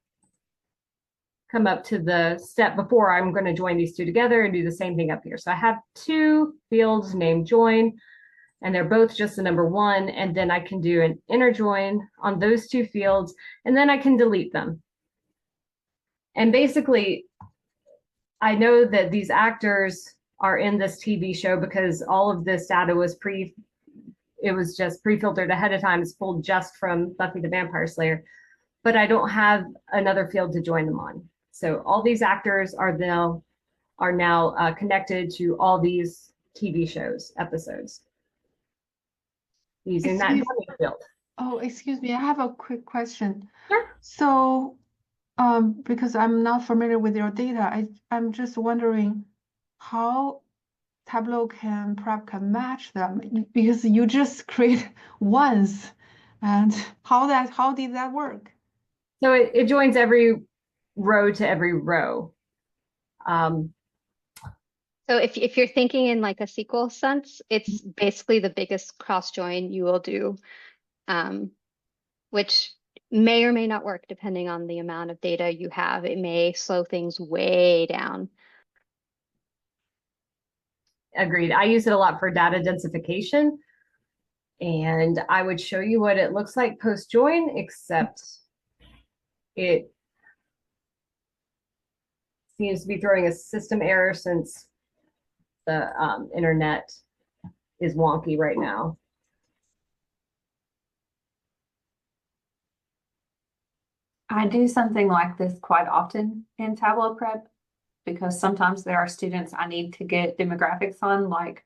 come up to the step before I'm going to join these two together and do the same thing up here. So I have 2 fields named join, and they're both just the number 1. And then I can do an inner join on those 2 fields, and then I can delete them. And basically, I know that these actors are in this TV show because all of this data was just pre-filtered ahead of time. It's pulled just from Buffy the Vampire Slayer, but I don't have another field to join them on. So all these actors are now connected to all these TV shows episodes using that joining field. Oh, excuse me, I have a quick question. Sure. So, because I'm not familiar with your data, I'm just wondering how Tableau can match them, because you just create once, and how did that work? So it joins every row to every row. So if you're thinking in like a SQL sense, it's basically the biggest cross join you will do, which may or may not work depending on the amount of data you have. It may slow things way down. Agreed. I use it a lot for data densification, and I would show you what it looks like post join, except it seems to be throwing a system error since the internet is wonky right now. I do something like this quite often in Tableau Prep because sometimes there are students I need to get demographics on, like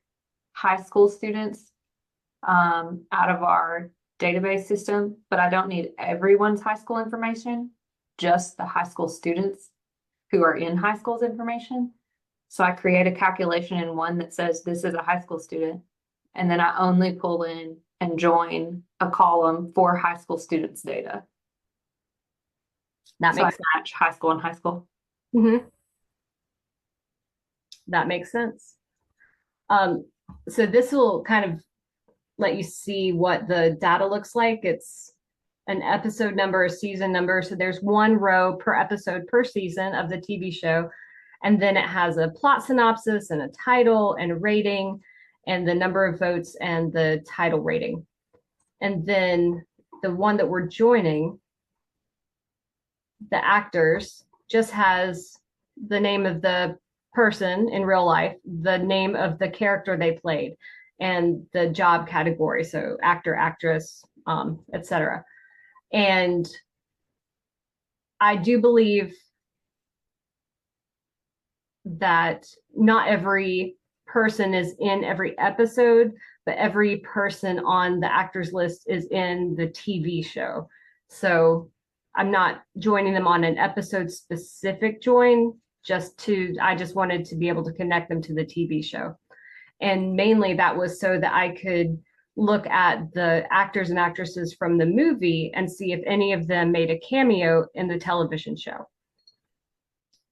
high school students out of our database system, but I don't need everyone's high school information, just the high school students who are in high school's information. So I create a calculation in one that says this is a high school student, and then I only pull in and join a column for high school students' data. That So makes I match high school and high school. That makes sense. So this will kind of let you see what the data looks like. It's an episode number, a season number. So there's 1 row per episode per season of the TV show. And then it has a plot synopsis and a title and a rating and the number of votes and the title rating. And then the one that we're joining, the actors, just has the name of the person in real life, the name of the character they played, and the job category. So actor, actress, etc. And I do believe that not every person is in every episode, but every person on the actors list is in the TV show. So I'm not joining them on an episode specific join, I just wanted to be able to connect them to the TV show. And mainly that was so that I could look at the actors and actresses from the movie and see if any of them made a cameo in the television show.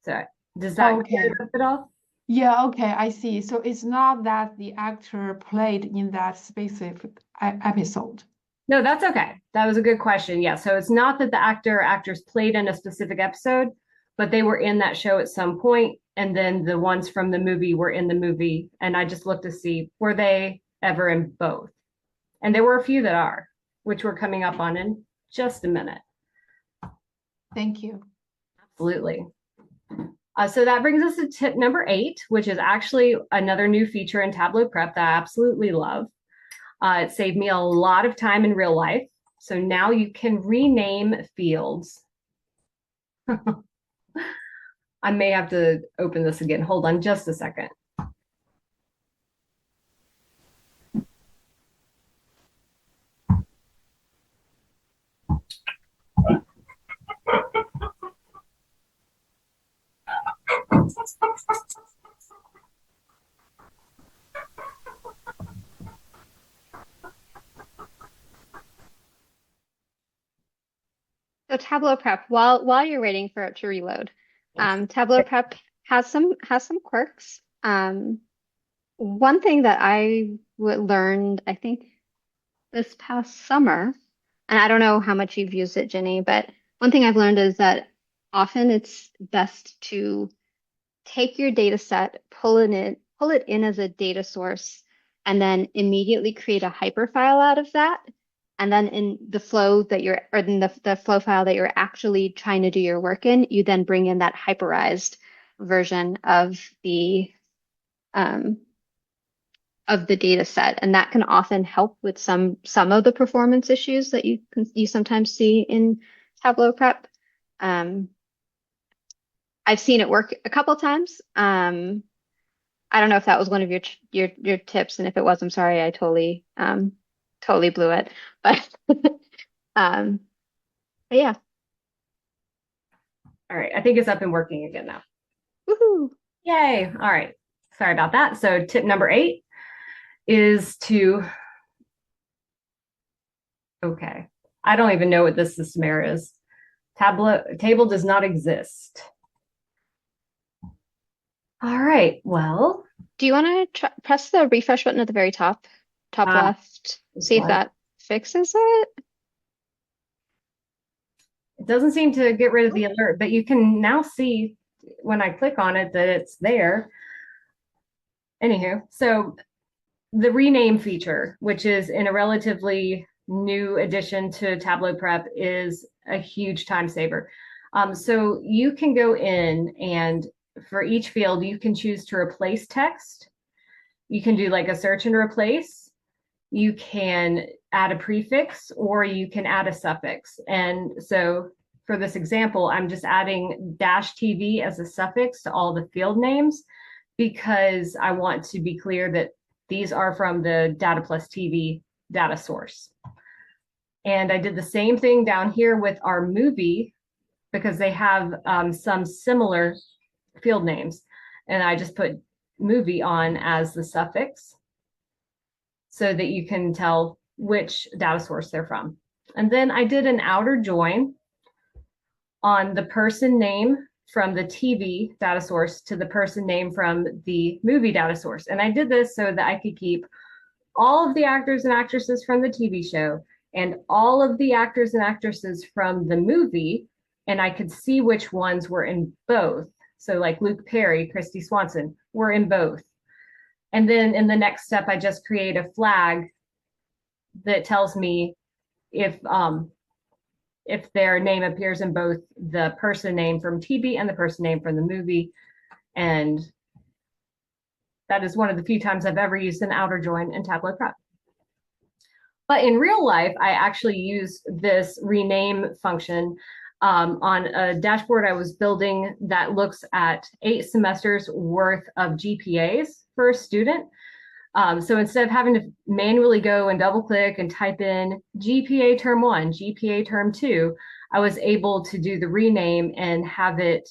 So does that clear it up at all? Yeah, okay, I see. So it's not that the actor played in that specific episode. No, that's okay. That was a good question. Yeah, so it's not that the actor or actress played in a specific episode, but they were in that show at some point, and then the ones from the movie were in the movie, and I just looked to see, were they ever in both? And there were a few that are, which we're coming up on in just a minute. Thank you. Absolutely. So that brings us to tip number 8, which is actually another new feature in Tableau Prep that I absolutely love. It saved me a lot of time in real life. So now you can rename fields. I may have to open this again. Hold on just a second. Tableau Prep, while you're waiting for it to reload, Tableau Prep has some quirks. One thing that I learned, I think this past summer, and I don't know how much you've used it, Ginny, but one thing I've learned is that often it's best to take your data set, pull it in as a data source, and then immediately create a hyperfile out of that. And then in the flow that in the flow file that you're actually trying to do your work in, you then bring in that hyperized version of the data set. And that can often help with some of the performance issues that you sometimes see in Tableau Prep. I've seen it work a couple times. I don't know if that was one of your tips, and if it was, I'm sorry, I totally blew it. But but yeah. All right, I think it's up and working again now. Woohoo! Yay! All right, sorry about that. So tip number 8 is to, okay, I don't even know what this system error is. Table does not exist. All right, well. Do you want to press the refresh button at the very top left? See if that fixes it. It doesn't seem to get rid of the alert, but you can now see when I click on it that it's there. Anywho, so the rename feature, which is in a relatively new addition to Tableau Prep, is a huge time saver. So you can go in and for each field, you can choose to replace text. You can do like a search and replace. You can add a prefix or you can add a suffix. And so for this example, I'm just adding -tv as a suffix to all the field names because I want to be clear that these are from the Data Plus TV data source. And I did the same thing down here with our movie because they have some similar field names. And I just put movie on as the suffix so that you can tell which data source they're from. And then I did an outer join on the person name from the TV data source to the person name from the movie data source. And I did this so that I could keep all of the actors and actresses from the TV show and all of the actors and actresses from the movie, and I could see which ones were in both. So like Luke Perry, Christy Swanson were in both. And then in the next step, I just create a flag that tells me if their name appears in both the person name from TV and the person name from the movie. And that is one of the few times I've ever used an outer join in Tableau Prep. But in real life, I actually use this rename function on a dashboard I was building that looks at 8 semesters worth of GPAs for a student. So instead of having to manually go and double click and type in GPA term 1, GPA term 2, I was able to do the rename and have it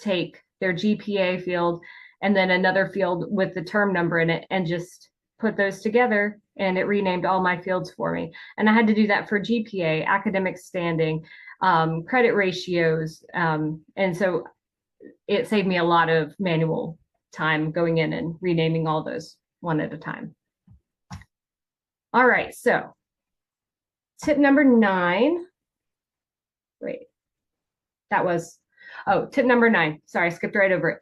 take their GPA field and then another field with the term number in it and just put those together, and it renamed all my fields for me. And I had to do that for GPA, academic standing, credit ratios. And so it saved me a lot of manual time going in and renaming all those one at a time. All right, so tip number 9. Wait, that was, tip number 9. Sorry, I skipped right over it.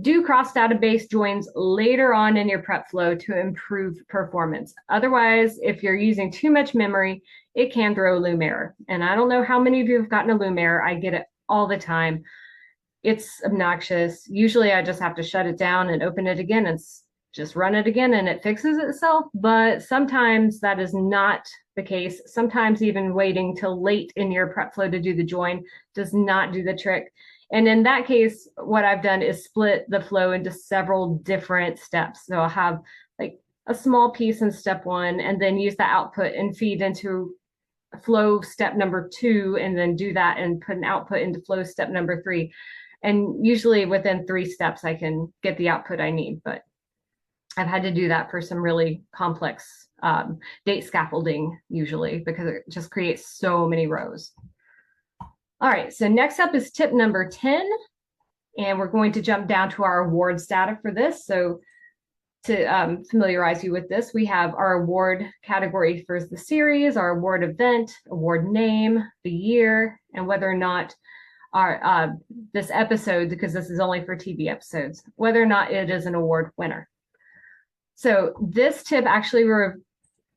Do cross-database joins later on in your prep flow to improve performance. Otherwise, if you're using too much memory, it can throw a loom error. And I don't know how many of you have gotten a loom error. I get it all the time. It's obnoxious. Usually I just have to shut it down and open it again and just run it again and it fixes itself. But sometimes that is not the case. Sometimes even waiting till late in your prep flow to do the join does not do the trick. And in that case, what I've done is split the flow into several different steps. So I'll have like a small piece in step 1 and then use the output and feed into flow step number 2 and then do that and put an output into flow step number 3. And usually within 3 steps, I can get the output I need. But I've had to do that for some really complex date scaffolding usually because it just creates so many rows. All right, so next up is tip number 10, and we're going to jump down to our awards data for this. So to familiarize you with this, we have our award category for the series, our award event, award name, the year, and whether or not our this episode, because this is only for TV episodes, whether or not it is an award winner. So this tip actually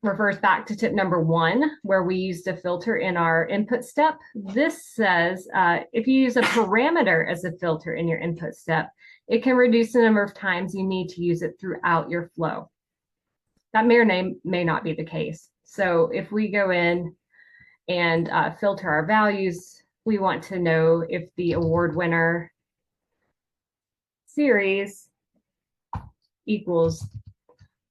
refers back to tip number 1, where we used a filter in our input step. This says if you use a parameter as a filter in your input step, it can reduce the number of times you need to use it throughout your flow. That may or may not be the case. So if we go in and filter our values, we want to know if the award winner series equals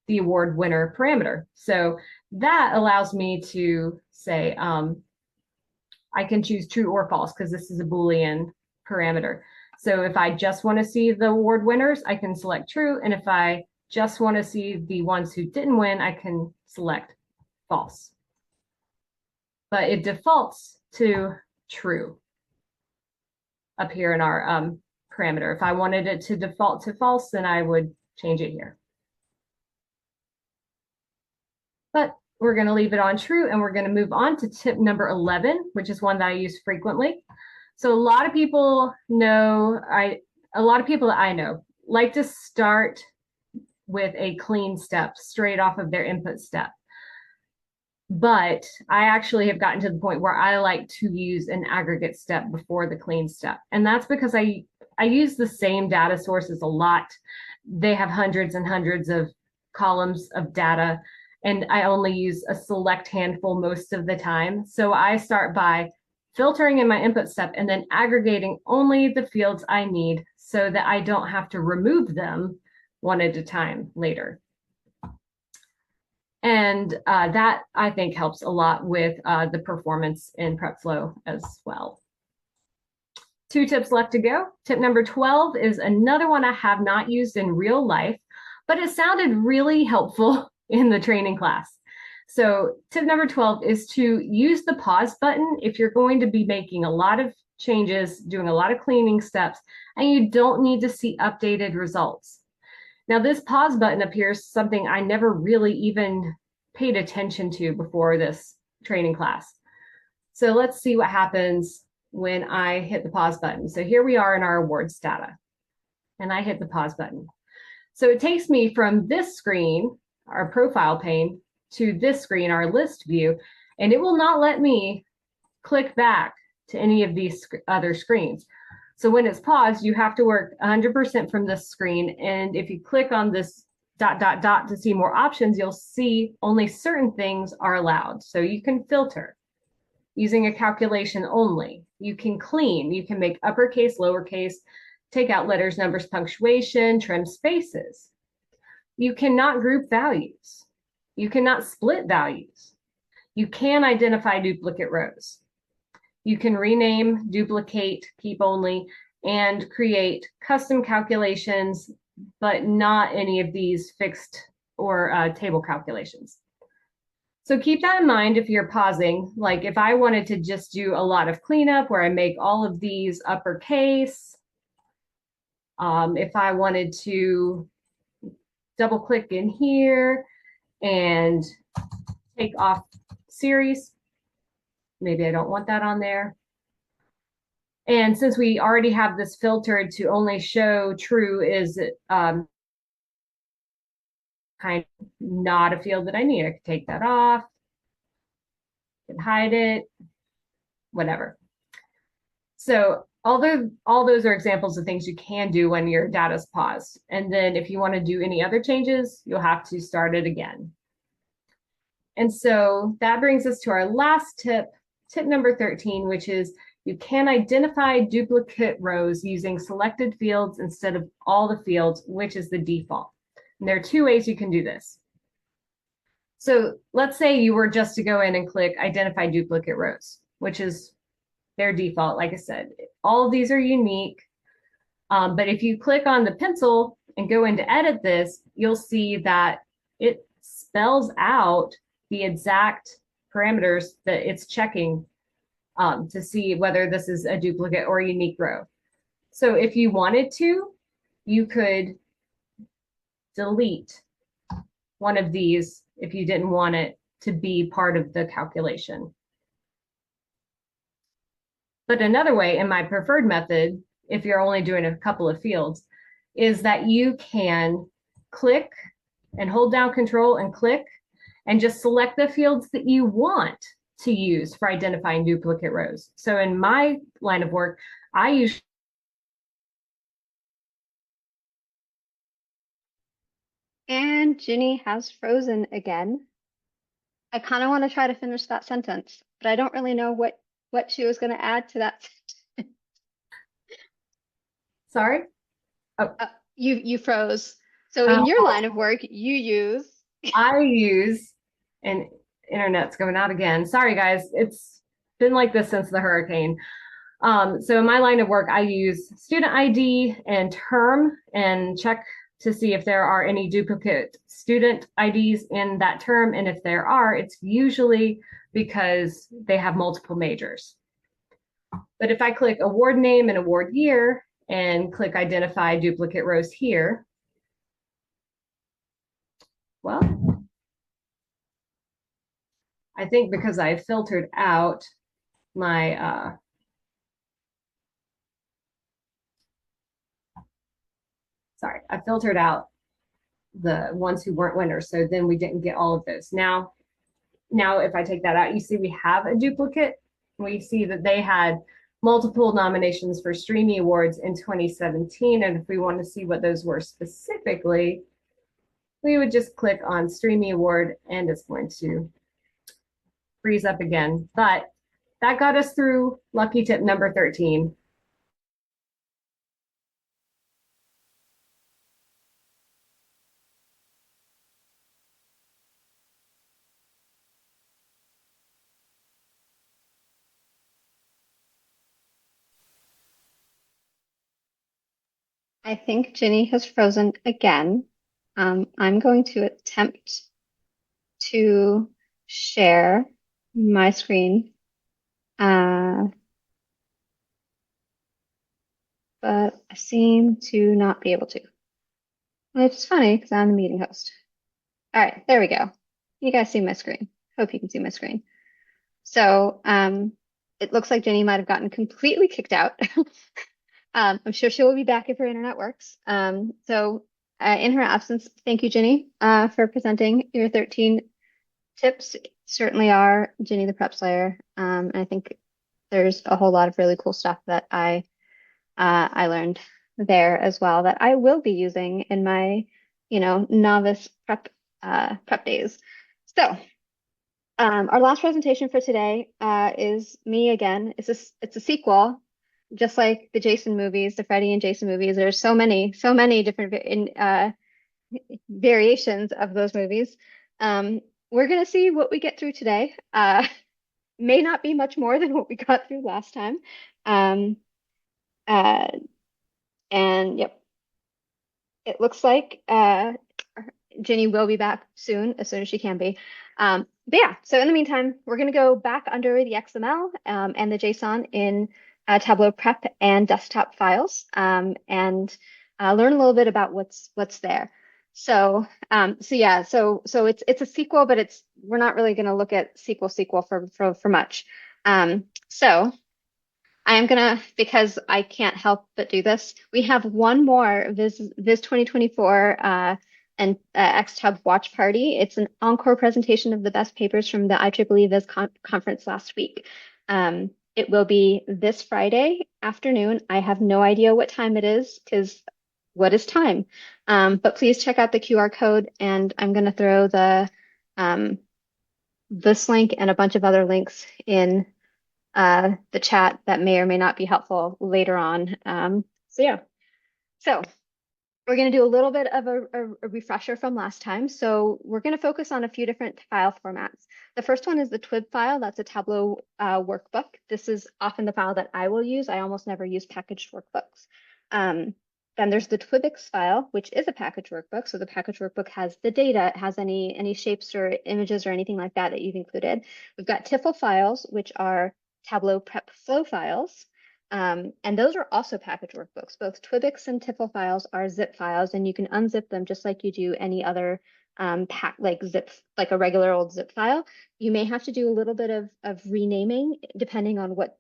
the award winner parameter. So that allows me to say, I can choose true or false because this is a Boolean parameter. So if I just want to see the award winners, I can select true. And if I just want to see the ones who didn't win, I can select false. But it defaults to true up here in our parameter. If I wanted it to default to false, then I would change it here. But we're going to leave it on true, and we're going to move on to tip number 11, which is one that I use frequently. So a lot of people know, a lot of people that I know like to start with a clean step straight off of their input step. But I actually have gotten to the point where I like to use an aggregate step before the clean step. And that's because I use the same data sources a lot. They have hundreds and hundreds of columns of data, and I only use a select handful most of the time. So I start by filtering in my input step and then aggregating only the fields I need so that I don't have to remove them one at a time later. And that, I think, helps a lot with the performance in PrepFlow as well. 2 tips left to go. Tip number 12 is another one I have not used in real life, but it sounded really helpful in the training class. So tip number 12 is to use the pause button if you're going to be making a lot of changes, doing a lot of cleaning steps, and you don't need to see updated results. Now, this pause button appears something I never really even paid attention to before this training class. So let's see what happens when I hit the pause button. So here we are in our awards data, and I hit the pause button. So it takes me from this screen, our profile pane, to this screen, our list view, and it will not let me click back to any of these other screens. So when it's paused, you have to work 100% from this screen. And if you click on this ... to see more options, you'll see only certain things are allowed. So you can filter using a calculation only. You can clean, you can make uppercase, lowercase, take out letters, numbers, punctuation, trim spaces. You cannot group values. You cannot split values. You can identify duplicate rows. You can rename, duplicate, keep only, and create custom calculations, but not any of these fixed or table calculations. So keep that in mind if you're pausing. Like if I wanted to just do a lot of cleanup where I make all of these uppercase, if I wanted to double click in here and take off series, maybe I don't want that on there. And since we already have this filtered to only show true is kind of not a field that I need. I could take that off, can hide it, whatever. So although all those are examples of things you can do when your data's paused. And then if you want to do any other changes, you'll have to start it again. And so that brings us to our last tip, tip number 13, which is you can identify duplicate rows using selected fields instead of all the fields, which is the default. And there are 2 ways you can do this. So let's say you were just to go in and click identify duplicate rows, which is their default. Like I said, all of these are unique. But if you click on the pencil and go in to edit this, you'll see that it spells out the exact parameters that it's checking to see whether this is a duplicate or a unique row. So if you wanted to, you could delete one of these if you didn't want it to be part of the calculation. But another way, in my preferred method, if you're only doing a couple of fields, is that you can click and hold down Control and click and just select the fields that you want to use for identifying duplicate rows. So in my line of work, I use And Ginny has frozen again. I kind of want to try to finish that sentence, but I don't really know what she was going to add to that sentence. Sorry? Oh. You froze. So in your line of work, you use I use, and internet's going out again. Sorry, guys. It's been like this since the hurricane. So in my line of work, I use student ID and term and check to see if there are any duplicate student IDs in that term. And if there are, it's usually because they have multiple majors. But if I click award name and award year and click identify duplicate rows here, well, I think because I filtered out my sorry, I filtered out the ones who weren't winners. So then we didn't get all of those. Now if I take that out, you see we have a duplicate. We see that they had multiple nominations for Streamy Awards in 2017. And if we want to see what those were specifically, we would just click on Streamy Award and it's going to freeze up again. But that got us through lucky tip number 13. I think Ginny has frozen again. I'm going to attempt to share my screen, but I seem to not be able to, which is funny because I'm the meeting host. All right, there we go. You guys see my screen. Hope you can see my screen. So it looks like Ginny might have gotten completely kicked out. I'm sure she will be back if her internet works. So in her absence, thank you, Ginny, for presenting your 13 tips. Certainly are Ginny the Prep Slayer. And I think there's a whole lot of really cool stuff that I learned there as well that I will be using in my, novice prep days. So our last presentation for today is me again. It's a sequel. Just like the Jason movies, the Freddy and Jason movies, there's so many different variations of those movies. We're going to see what we get through today. May not be much more than what we got through last time. And yep, it looks like Ginny will be back soon as she can be. But yeah, so in the meantime, we're going to go back under the XML and the JSON in Tableau Prep and Desktop files, and learn a little bit about what's there. So yeah, so it's a SQL, but we're not really going to look at SQL for much. So I am gonna, because I can't help but do this. We have one more Viz 2024 and XTab watch party. It's an encore presentation of the best papers from the IEEE Viz conference last week. It will be this Friday afternoon. I have no idea what time it is because what is time? But please check out the QR code, and I'm going to throw this link and a bunch of other links in the chat that may or may not be helpful later on. So yeah, so we're going to do a little bit of a refresher from last time. So we're going to focus on a few different file formats. The first one is the TWIB file. That's a Tableau workbook. This is often the file that I will use. I almost never use packaged workbooks. Then there's the TWIBX file, which is a package workbook. So the package workbook has the data, it has any shapes or images or anything like that you've included. We've got TIFL files, which are Tableau Prep Flow files. And those are also package workbooks. Both Twibix and TIFL files are zip files, and you can unzip them just like you do any other like a regular old zip file. You may have to do a little bit of renaming depending on what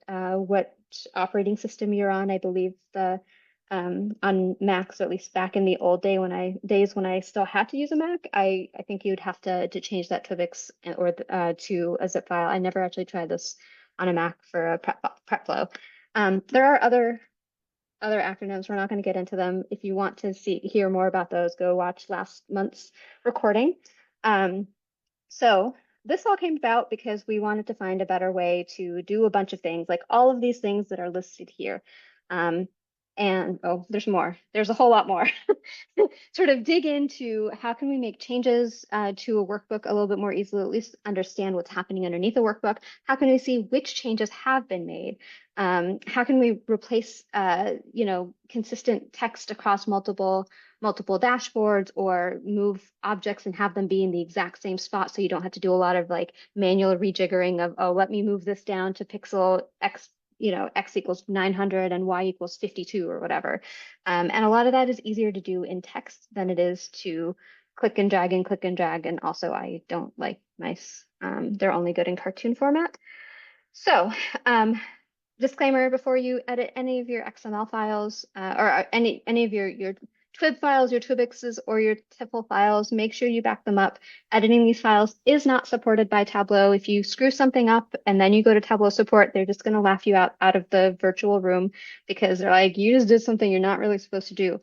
operating system you're on. I believe on Macs, or at least back in the old days when I still had to use a Mac, I think you'd have to change that Twibix or to a zip file. I never actually tried this on a Mac for a prep flow. There are other acronyms. We're not going to get into them. If you want to hear more about those, go watch last month's recording. So this all came about because we wanted to find a better way to do a bunch of things, like all of these things that are listed here. And oh, there's more. There's a whole lot more. Sort of dig into how can we make changes to a workbook a little bit more easily, at least understand what's happening underneath the workbook. How can we see which changes have been made? How can we replace consistent text across multiple dashboards, or move objects and have them be in the exact same spot so you don't have to do a lot of like manual rejiggering of, oh, let me move this down to pixel X, X equals 900 and Y equals 52 or whatever. And a lot of that is easier to do in text than it is to click and drag. And also I don't like mice. They're only good in cartoon format. So disclaimer, before you edit any of your XML files or any of your Twib files, your Twibixes, or your TIFL files, make sure you back them up. Editing these files is not supported by Tableau. If you screw something up and then you go to Tableau support, they're just going to laugh you out of the virtual room because they're like, you just did something you're not really supposed to do.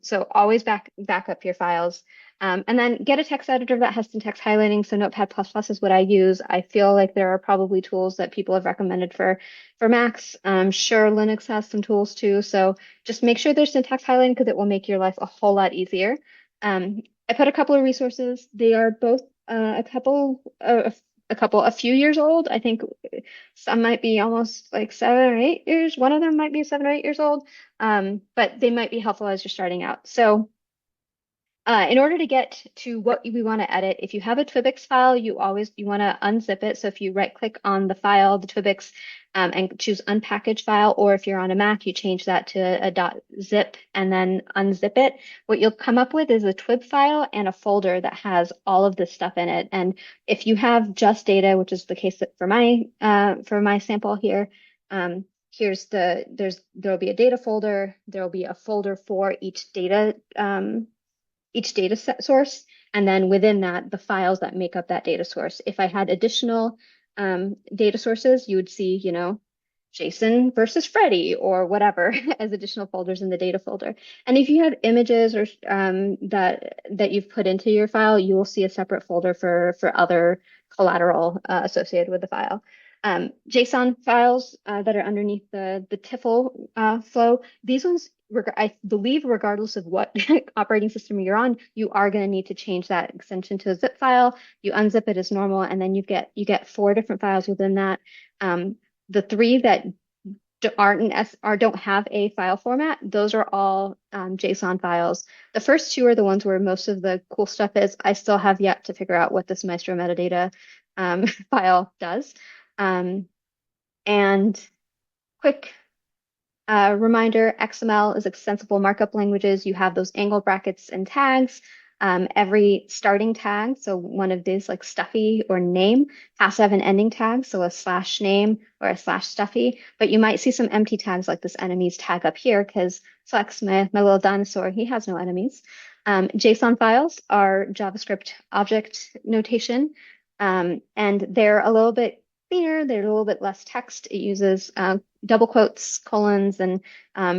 So always back up your files. And then get a text editor that has syntax highlighting. So Notepad++ is what I use. I feel like there are probably tools that people have recommended for Macs. Sure, Linux has some tools too. So just make sure there's syntax highlighting because it will make your life a whole lot easier. I put a couple of resources. They are both a few years old. I think some might be almost like 7 or 8 years. One of them might be 7 or 8 years old. But they might be helpful as you're starting out. So in order to get to what we want to edit, if you have a Twibix file, you want to unzip it. So if you right click on the file, the Twibix, and choose unpackage file, or if you're on a Mac, you change that to a .zip and then unzip it. What you'll come up with is a Twib file and a folder that has all of this stuff in it. And if you have just data, which is the case for my sample here, there'll be a data folder. There'll be a folder for each data source, and then within that, the files that make up that data source. If I had additional data sources, you would see, Jason versus Freddy or whatever as additional folders in the data folder. And if you have images or that you've put into your file, you will see a separate folder for other collateral associated with the file. JSON files that are underneath the TIFL flow, these ones, I believe, regardless of what operating system you're on, you are going to need to change that extension to a zip file. You unzip it as normal, and then you get 4 different files within that. The 3 that don't have a file format, those are all JSON files. The first 2 are the ones where most of the cool stuff is. I still have yet to figure out what this Maestro metadata file does. And quick reminder, XML is extensible markup languages. You have those angle brackets and tags. Every starting tag, so one of these like stuffy or name, has to have an ending tag, so a /name or a /stuffy. But you might see some empty tags like this enemies tag up here because Flex, my little dinosaur, he has no enemies. JSON files are JavaScript object notation, and they're a little bit cleaner. They're a little bit less text. It uses double quotes, colons, and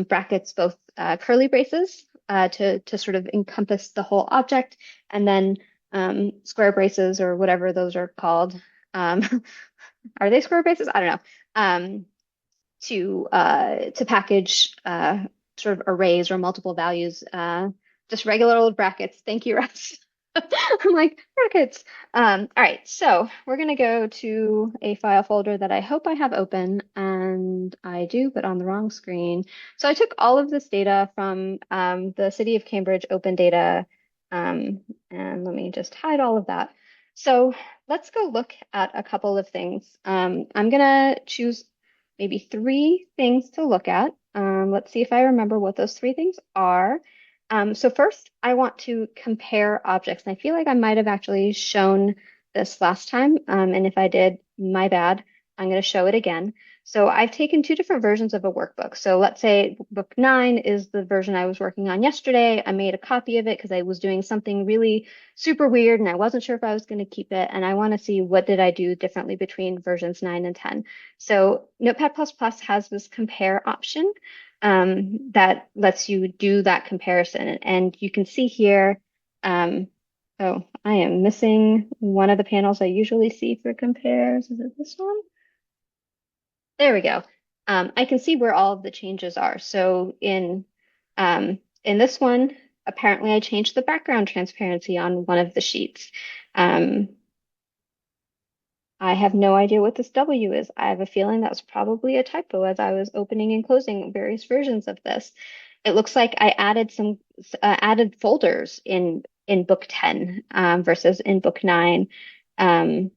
brackets, both curly braces to sort of encompass the whole object, and then square braces or whatever those are called. Are they square braces? I don't know. To package sort of arrays or multiple values. Just regular old brackets. Thank you, Russ. I'm like, brackets. All right, so we're going to go to a file folder that I hope I have open, and I do, but on the wrong screen. So I took all of this data from the City of Cambridge Open Data, and let me just hide all of that. So let's go look at a couple of things. I'm gonna choose maybe 3 things to look at. Let's see if I remember what those 3 things are. So first, I want to compare objects. And I feel like I might have actually shown this last time. And if I did, my bad. I'm going to show it again. So I've taken 2 different versions of a workbook. So let's say book 9 is the version I was working on yesterday. I made a copy of it because I was doing something really super weird and I wasn't sure if I was going to keep it. And I want to see what did I do differently between versions 9 and 10. So Notepad++ has this compare option that lets you do that comparison. And you can see here, oh, I am missing one of the panels I usually see for compares. Is it this one? There we go. I can see where all of the changes are. So in this one, apparently I changed the background transparency on one of the sheets. I have no idea what this W is. I have a feeling that was probably a typo as I was opening and closing various versions of this. It looks like I added some added folders in book 10 versus in book 9. And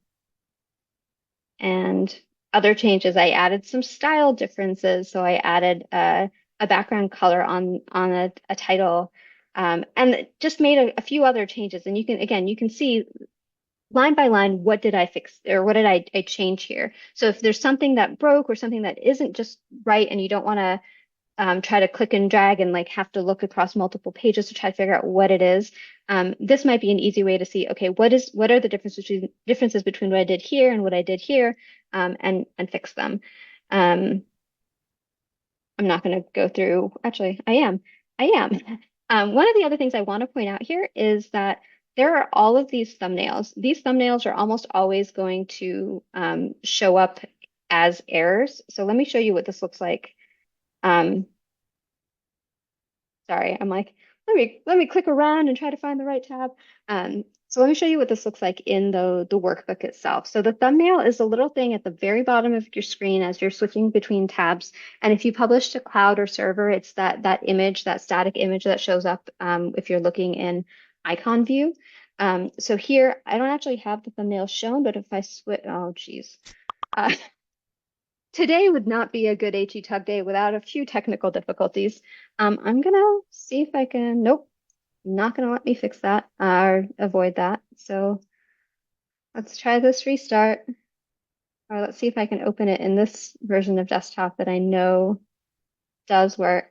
other changes, I added some style differences. So I added a background color on a title and just made a few other changes. And you can see line by line, what did I fix or what did I change here? So if there's something that broke or something that isn't just right and you don't want to try to click and drag and like have to look across multiple pages to try to figure out what it is, this might be an easy way to see, okay, what are the differences between what I did here and what I did here, and fix them. I'm not going to go through, actually, I am. One of the other things I want to point out here is that there are all of these thumbnails. These thumbnails are almost always going to show up as errors. So let me show you what this looks like. Sorry, I'm like, let me click around and try to find the right tab. So let me show you what this looks like in the workbook itself. So the thumbnail is a little thing at the very bottom of your screen as you're switching between tabs. And if you publish to cloud or server, it's that image, that static image that shows up if you're looking in icon view. So here, I don't actually have the thumbnail shown, but if I switch, oh geez. Today would not be a good HETUG day without a few technical difficulties. I'm gonna see if I can, nope, not gonna let me fix that or avoid that. So let's try this restart. Or let's see if I can open it in this version of desktop that I know does work.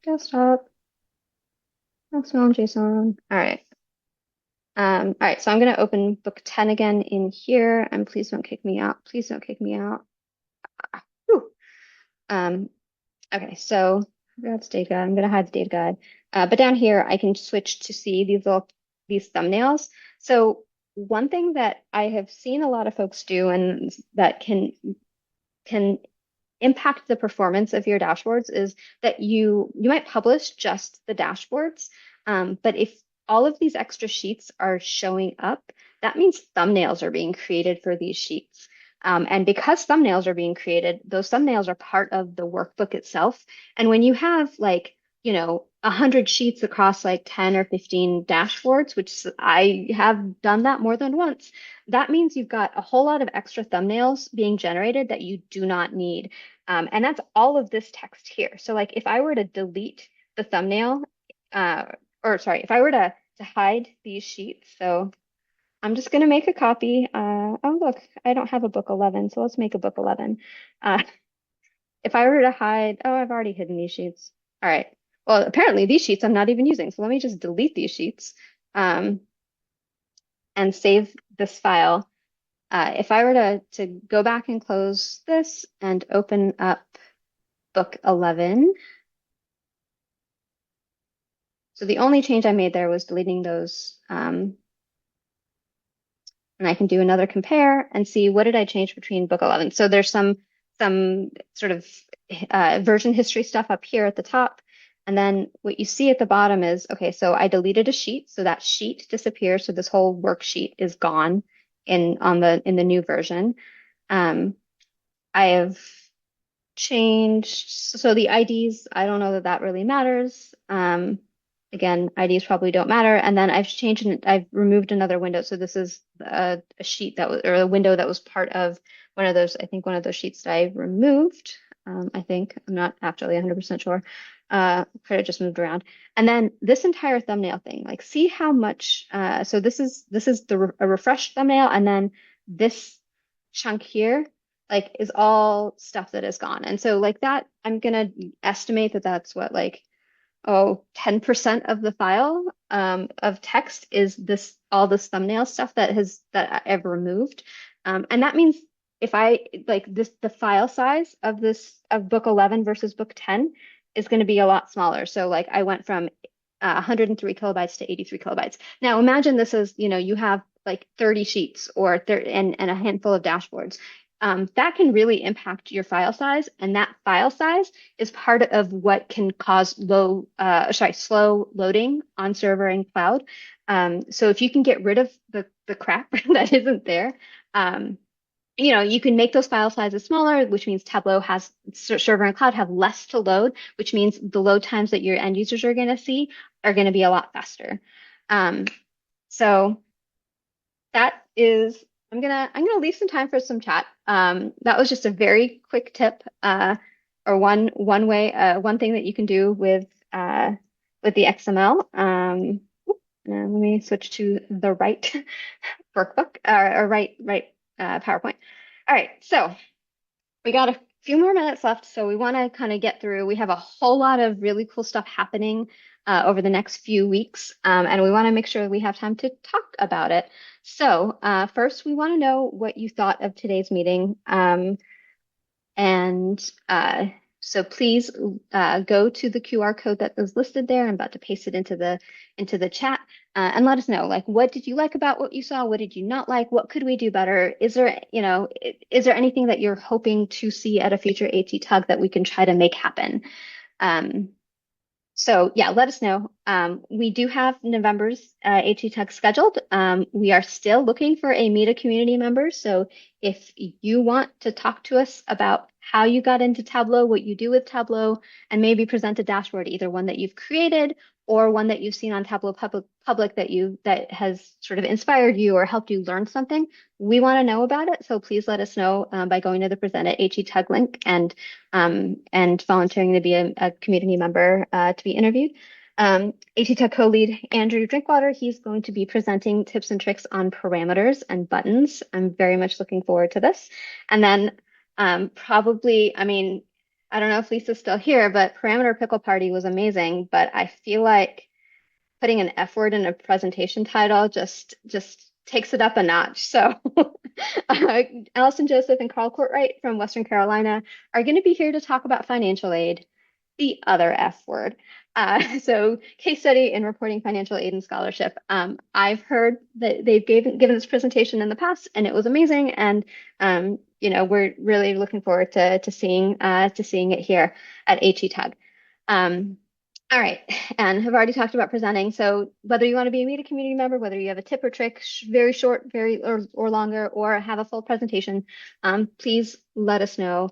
Desktop. Maximum JSON. All right. All right, so I'm going to open book 10 again in here, and please don't kick me out. Please don't kick me out. Okay, so that's data guide. I'm going to hide the data guide. But down here, I can switch to see these thumbnails. So one thing that I have seen a lot of folks do and that can impact the performance of your dashboards is that you might publish just the dashboards, but if all of these extra sheets are showing up, that means thumbnails are being created for these sheets. And because thumbnails are being created, those thumbnails are part of the workbook itself. And when you have 100 sheets across like 10 or 15 dashboards, which I have done that more than once, that means you've got a whole lot of extra thumbnails being generated that you do not need. And that's all of this text here. So like if I were to delete the thumbnail, if I were to hide these sheets, so I'm just going to make a copy. Oh, look, I don't have a book 11, so let's make a book 11. If I were to hide, oh, I've already hidden these sheets. All right. Well, apparently these sheets I'm not even using, so let me just delete these sheets and save this file. If I were to go back and close this and open up book 11, so the only change I made there was deleting those. And I can do another compare and see what did I change between book 11. So there's some sort of version history stuff up here at the top. And then what you see at the bottom is, okay, so I deleted a sheet. So that sheet disappears. So this whole worksheet is gone in the new version. I have changed, so the IDs, I don't know that really matters. Again, IDs probably don't matter. And then I've removed another window. So this is a sheet that was, or a window that was part of one of those, I think one of those sheets that I removed. I think, I'm not actually 100% sure. Could have just moved around. And then this entire thumbnail thing, like see how much, so this is a refreshed thumbnail. And then this chunk here, like is all stuff that is gone. And so like that, I'm going to estimate that that's what, like, 10% of the file of text is all this thumbnail stuff that I've removed. And that means if I like the file size of book 11 versus book 10 is going to be a lot smaller. So like I went from 103 kilobytes to 83 kilobytes. Now imagine this is, you have like 30 sheets and a handful of dashboards. That can really impact your file size, and that file size is part of what can cause slow loading on server and cloud. So if you can get rid of the crap that isn't there, you can make those file sizes smaller, which means Tableau has server and cloud have less to load, which means the load times that your end users are going to see are going to be a lot faster. So that is. I'm gonna leave some time for some chat. That was just a very quick tip, or one thing that you can do with the XML. Let me switch to the right workbook or right PowerPoint. All right, so we got a few more minutes left, so we want to kind of get through. We have a whole lot of really cool stuff happening over the next few weeks, and we want to make sure we have time to talk about it. So first, we want to know what you thought of today's meeting. So please go to the QR code that is listed there. I'm about to paste it into the chat and let us know, like, what did you like about what you saw? What did you not like? What could we do better? Is there anything that you're hoping to see at a future AT Tug that we can try to make happen? So yeah, let us know. We do have November's AT Tug scheduled. We are still looking for a Meet a Community member. So if you want to talk to us about how you got into Tableau, what you do with Tableau, and maybe present a dashboard, either one that you've created or one that you've seen on Tableau Public that has sort of inspired you or helped you learn something, we want to know about it. So please let us know by going to the Present at AT Tug link and volunteering to be a community member to be interviewed. AT Tug co-lead Andrew Drinkwater, he's going to be presenting tips and tricks on parameters and buttons. I'm very much looking forward to this. And then probably, I mean, I don't know if Lisa's still here, but Parameter Pickle Party was amazing. But I feel like putting an F word in a presentation title just takes it up a notch. So Allison Joseph and Carl Courtwright from Western Carolina are going to be here to talk about financial aid, the other F word. So case study in reporting financial aid and scholarship. I've heard that they've given this presentation in the past, and it was amazing. And we're really looking forward to seeing it here at AT Tug. All right, and I've already talked about presenting. So whether you want to be a Meet a Community member, whether you have a tip or trick, very short, or longer, or have a full presentation, please let us know.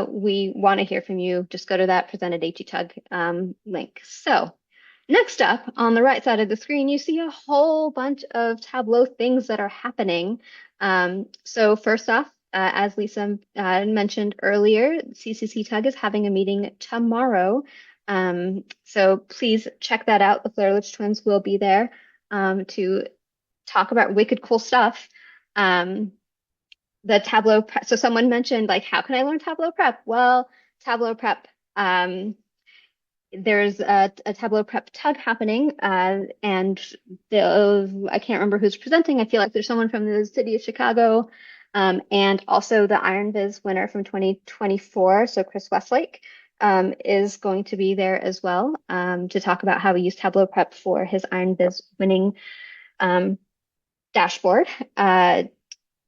We want to hear from you. Just go to that Present at AT Tug link. So next up on the right side of the screen, you see a whole bunch of Tableau things that are happening. So first off, as Lisa mentioned earlier, CCC Tug is having a meeting tomorrow. So please check that out. The Flair-Litch twins will be there to talk about wicked cool stuff. The Tableau Prep. So someone mentioned, like, how can I learn Tableau Prep? Well, Tableau Prep, there's a Tableau Prep Tug happening, and I can't remember who's presenting. I feel like there's someone from the city of Chicago, and also the Iron Viz winner from 2024, so Chris Westlake, is going to be there as well to talk about how he used Tableau Prep for his Iron Viz winning dashboard.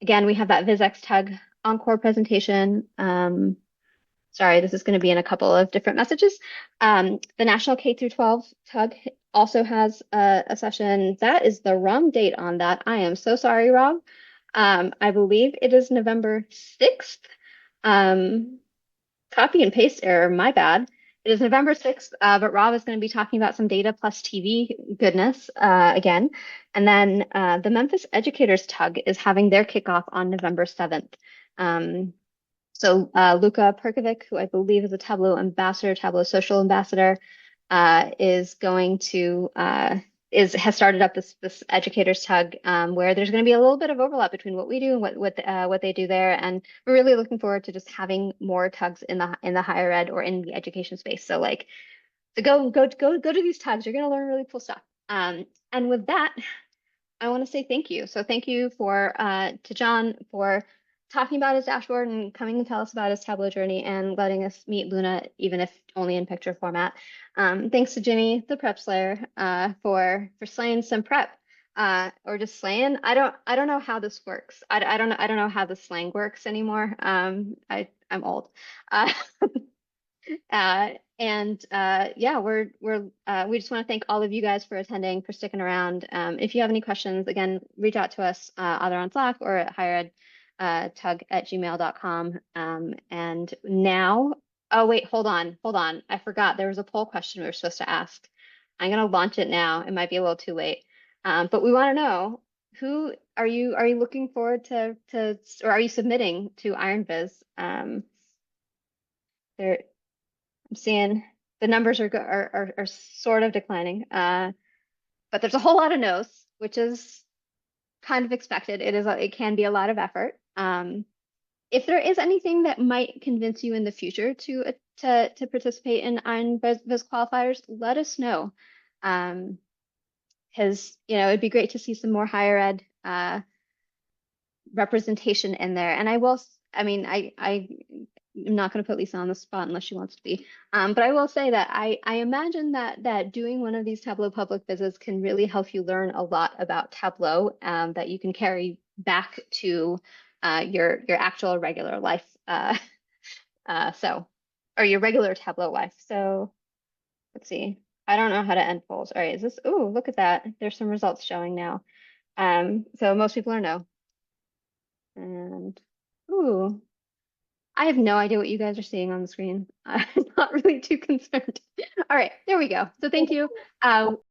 Again, we have that VizX Tug encore presentation. Sorry, this is going to be in a couple of different messages. The National K-12 Tug also has a session. That is the wrong date on that. I am so sorry, Rob. I believe it is November 6th. Copy and paste error, my bad. It is November 6th, but Rob is going to be talking about some data plus TV goodness again. And then the Memphis Educators Tug is having their kickoff on November 7th. So Luca Perkovic, who I believe is a Tableau ambassador, Tableau social ambassador, is going to has started up this educators tug where there's going to be a little bit of overlap between what we do and what they do there, and we're really looking forward to just having more tugs in the higher ed or in the education space. So like, go to these tugs. You're going to learn really cool stuff. And with that, I want to say thank you. So thank you to John for talking about his dashboard and coming to tell us about his Tableau journey and letting us meet Luna, even if only in picture format. Thanks to Ginny, the prep slayer, for slaying some prep, or just slaying. I don't know how this works. I don't know how the slang works anymore. I'm old. Yeah, we just want to thank all of you guys for attending, for sticking around. If you have any questions, again, reach out to us either on Slack or at higheredtug@gmail.com. And now, oh wait, hold on. I forgot there was a poll question we were supposed to ask. I'm gonna launch it now. It might be a little too late, but we want to know, who are you looking forward to or are you submitting to IronViz? There. I'm seeing the numbers are sort of declining, but there's a whole lot of no's, which is kind of expected. It can be a lot of effort. If there is anything that might convince you in the future to participate in IronViz qualifiers, let us know. Because it'd be great to see some more higher ed representation in there. And I'm not going to put Lisa on the spot unless she wants to be. But I will say that I imagine that doing one of these Tableau public visits can really help you learn a lot about Tableau that you can carry back to your actual regular life. Or your regular Tableau life. So let's see. I don't know how to end polls. All right, look at that. There's some results showing now. So most people are no. And I have no idea what you guys are seeing on the screen. I'm not really too concerned. All right, there we go. So thank you.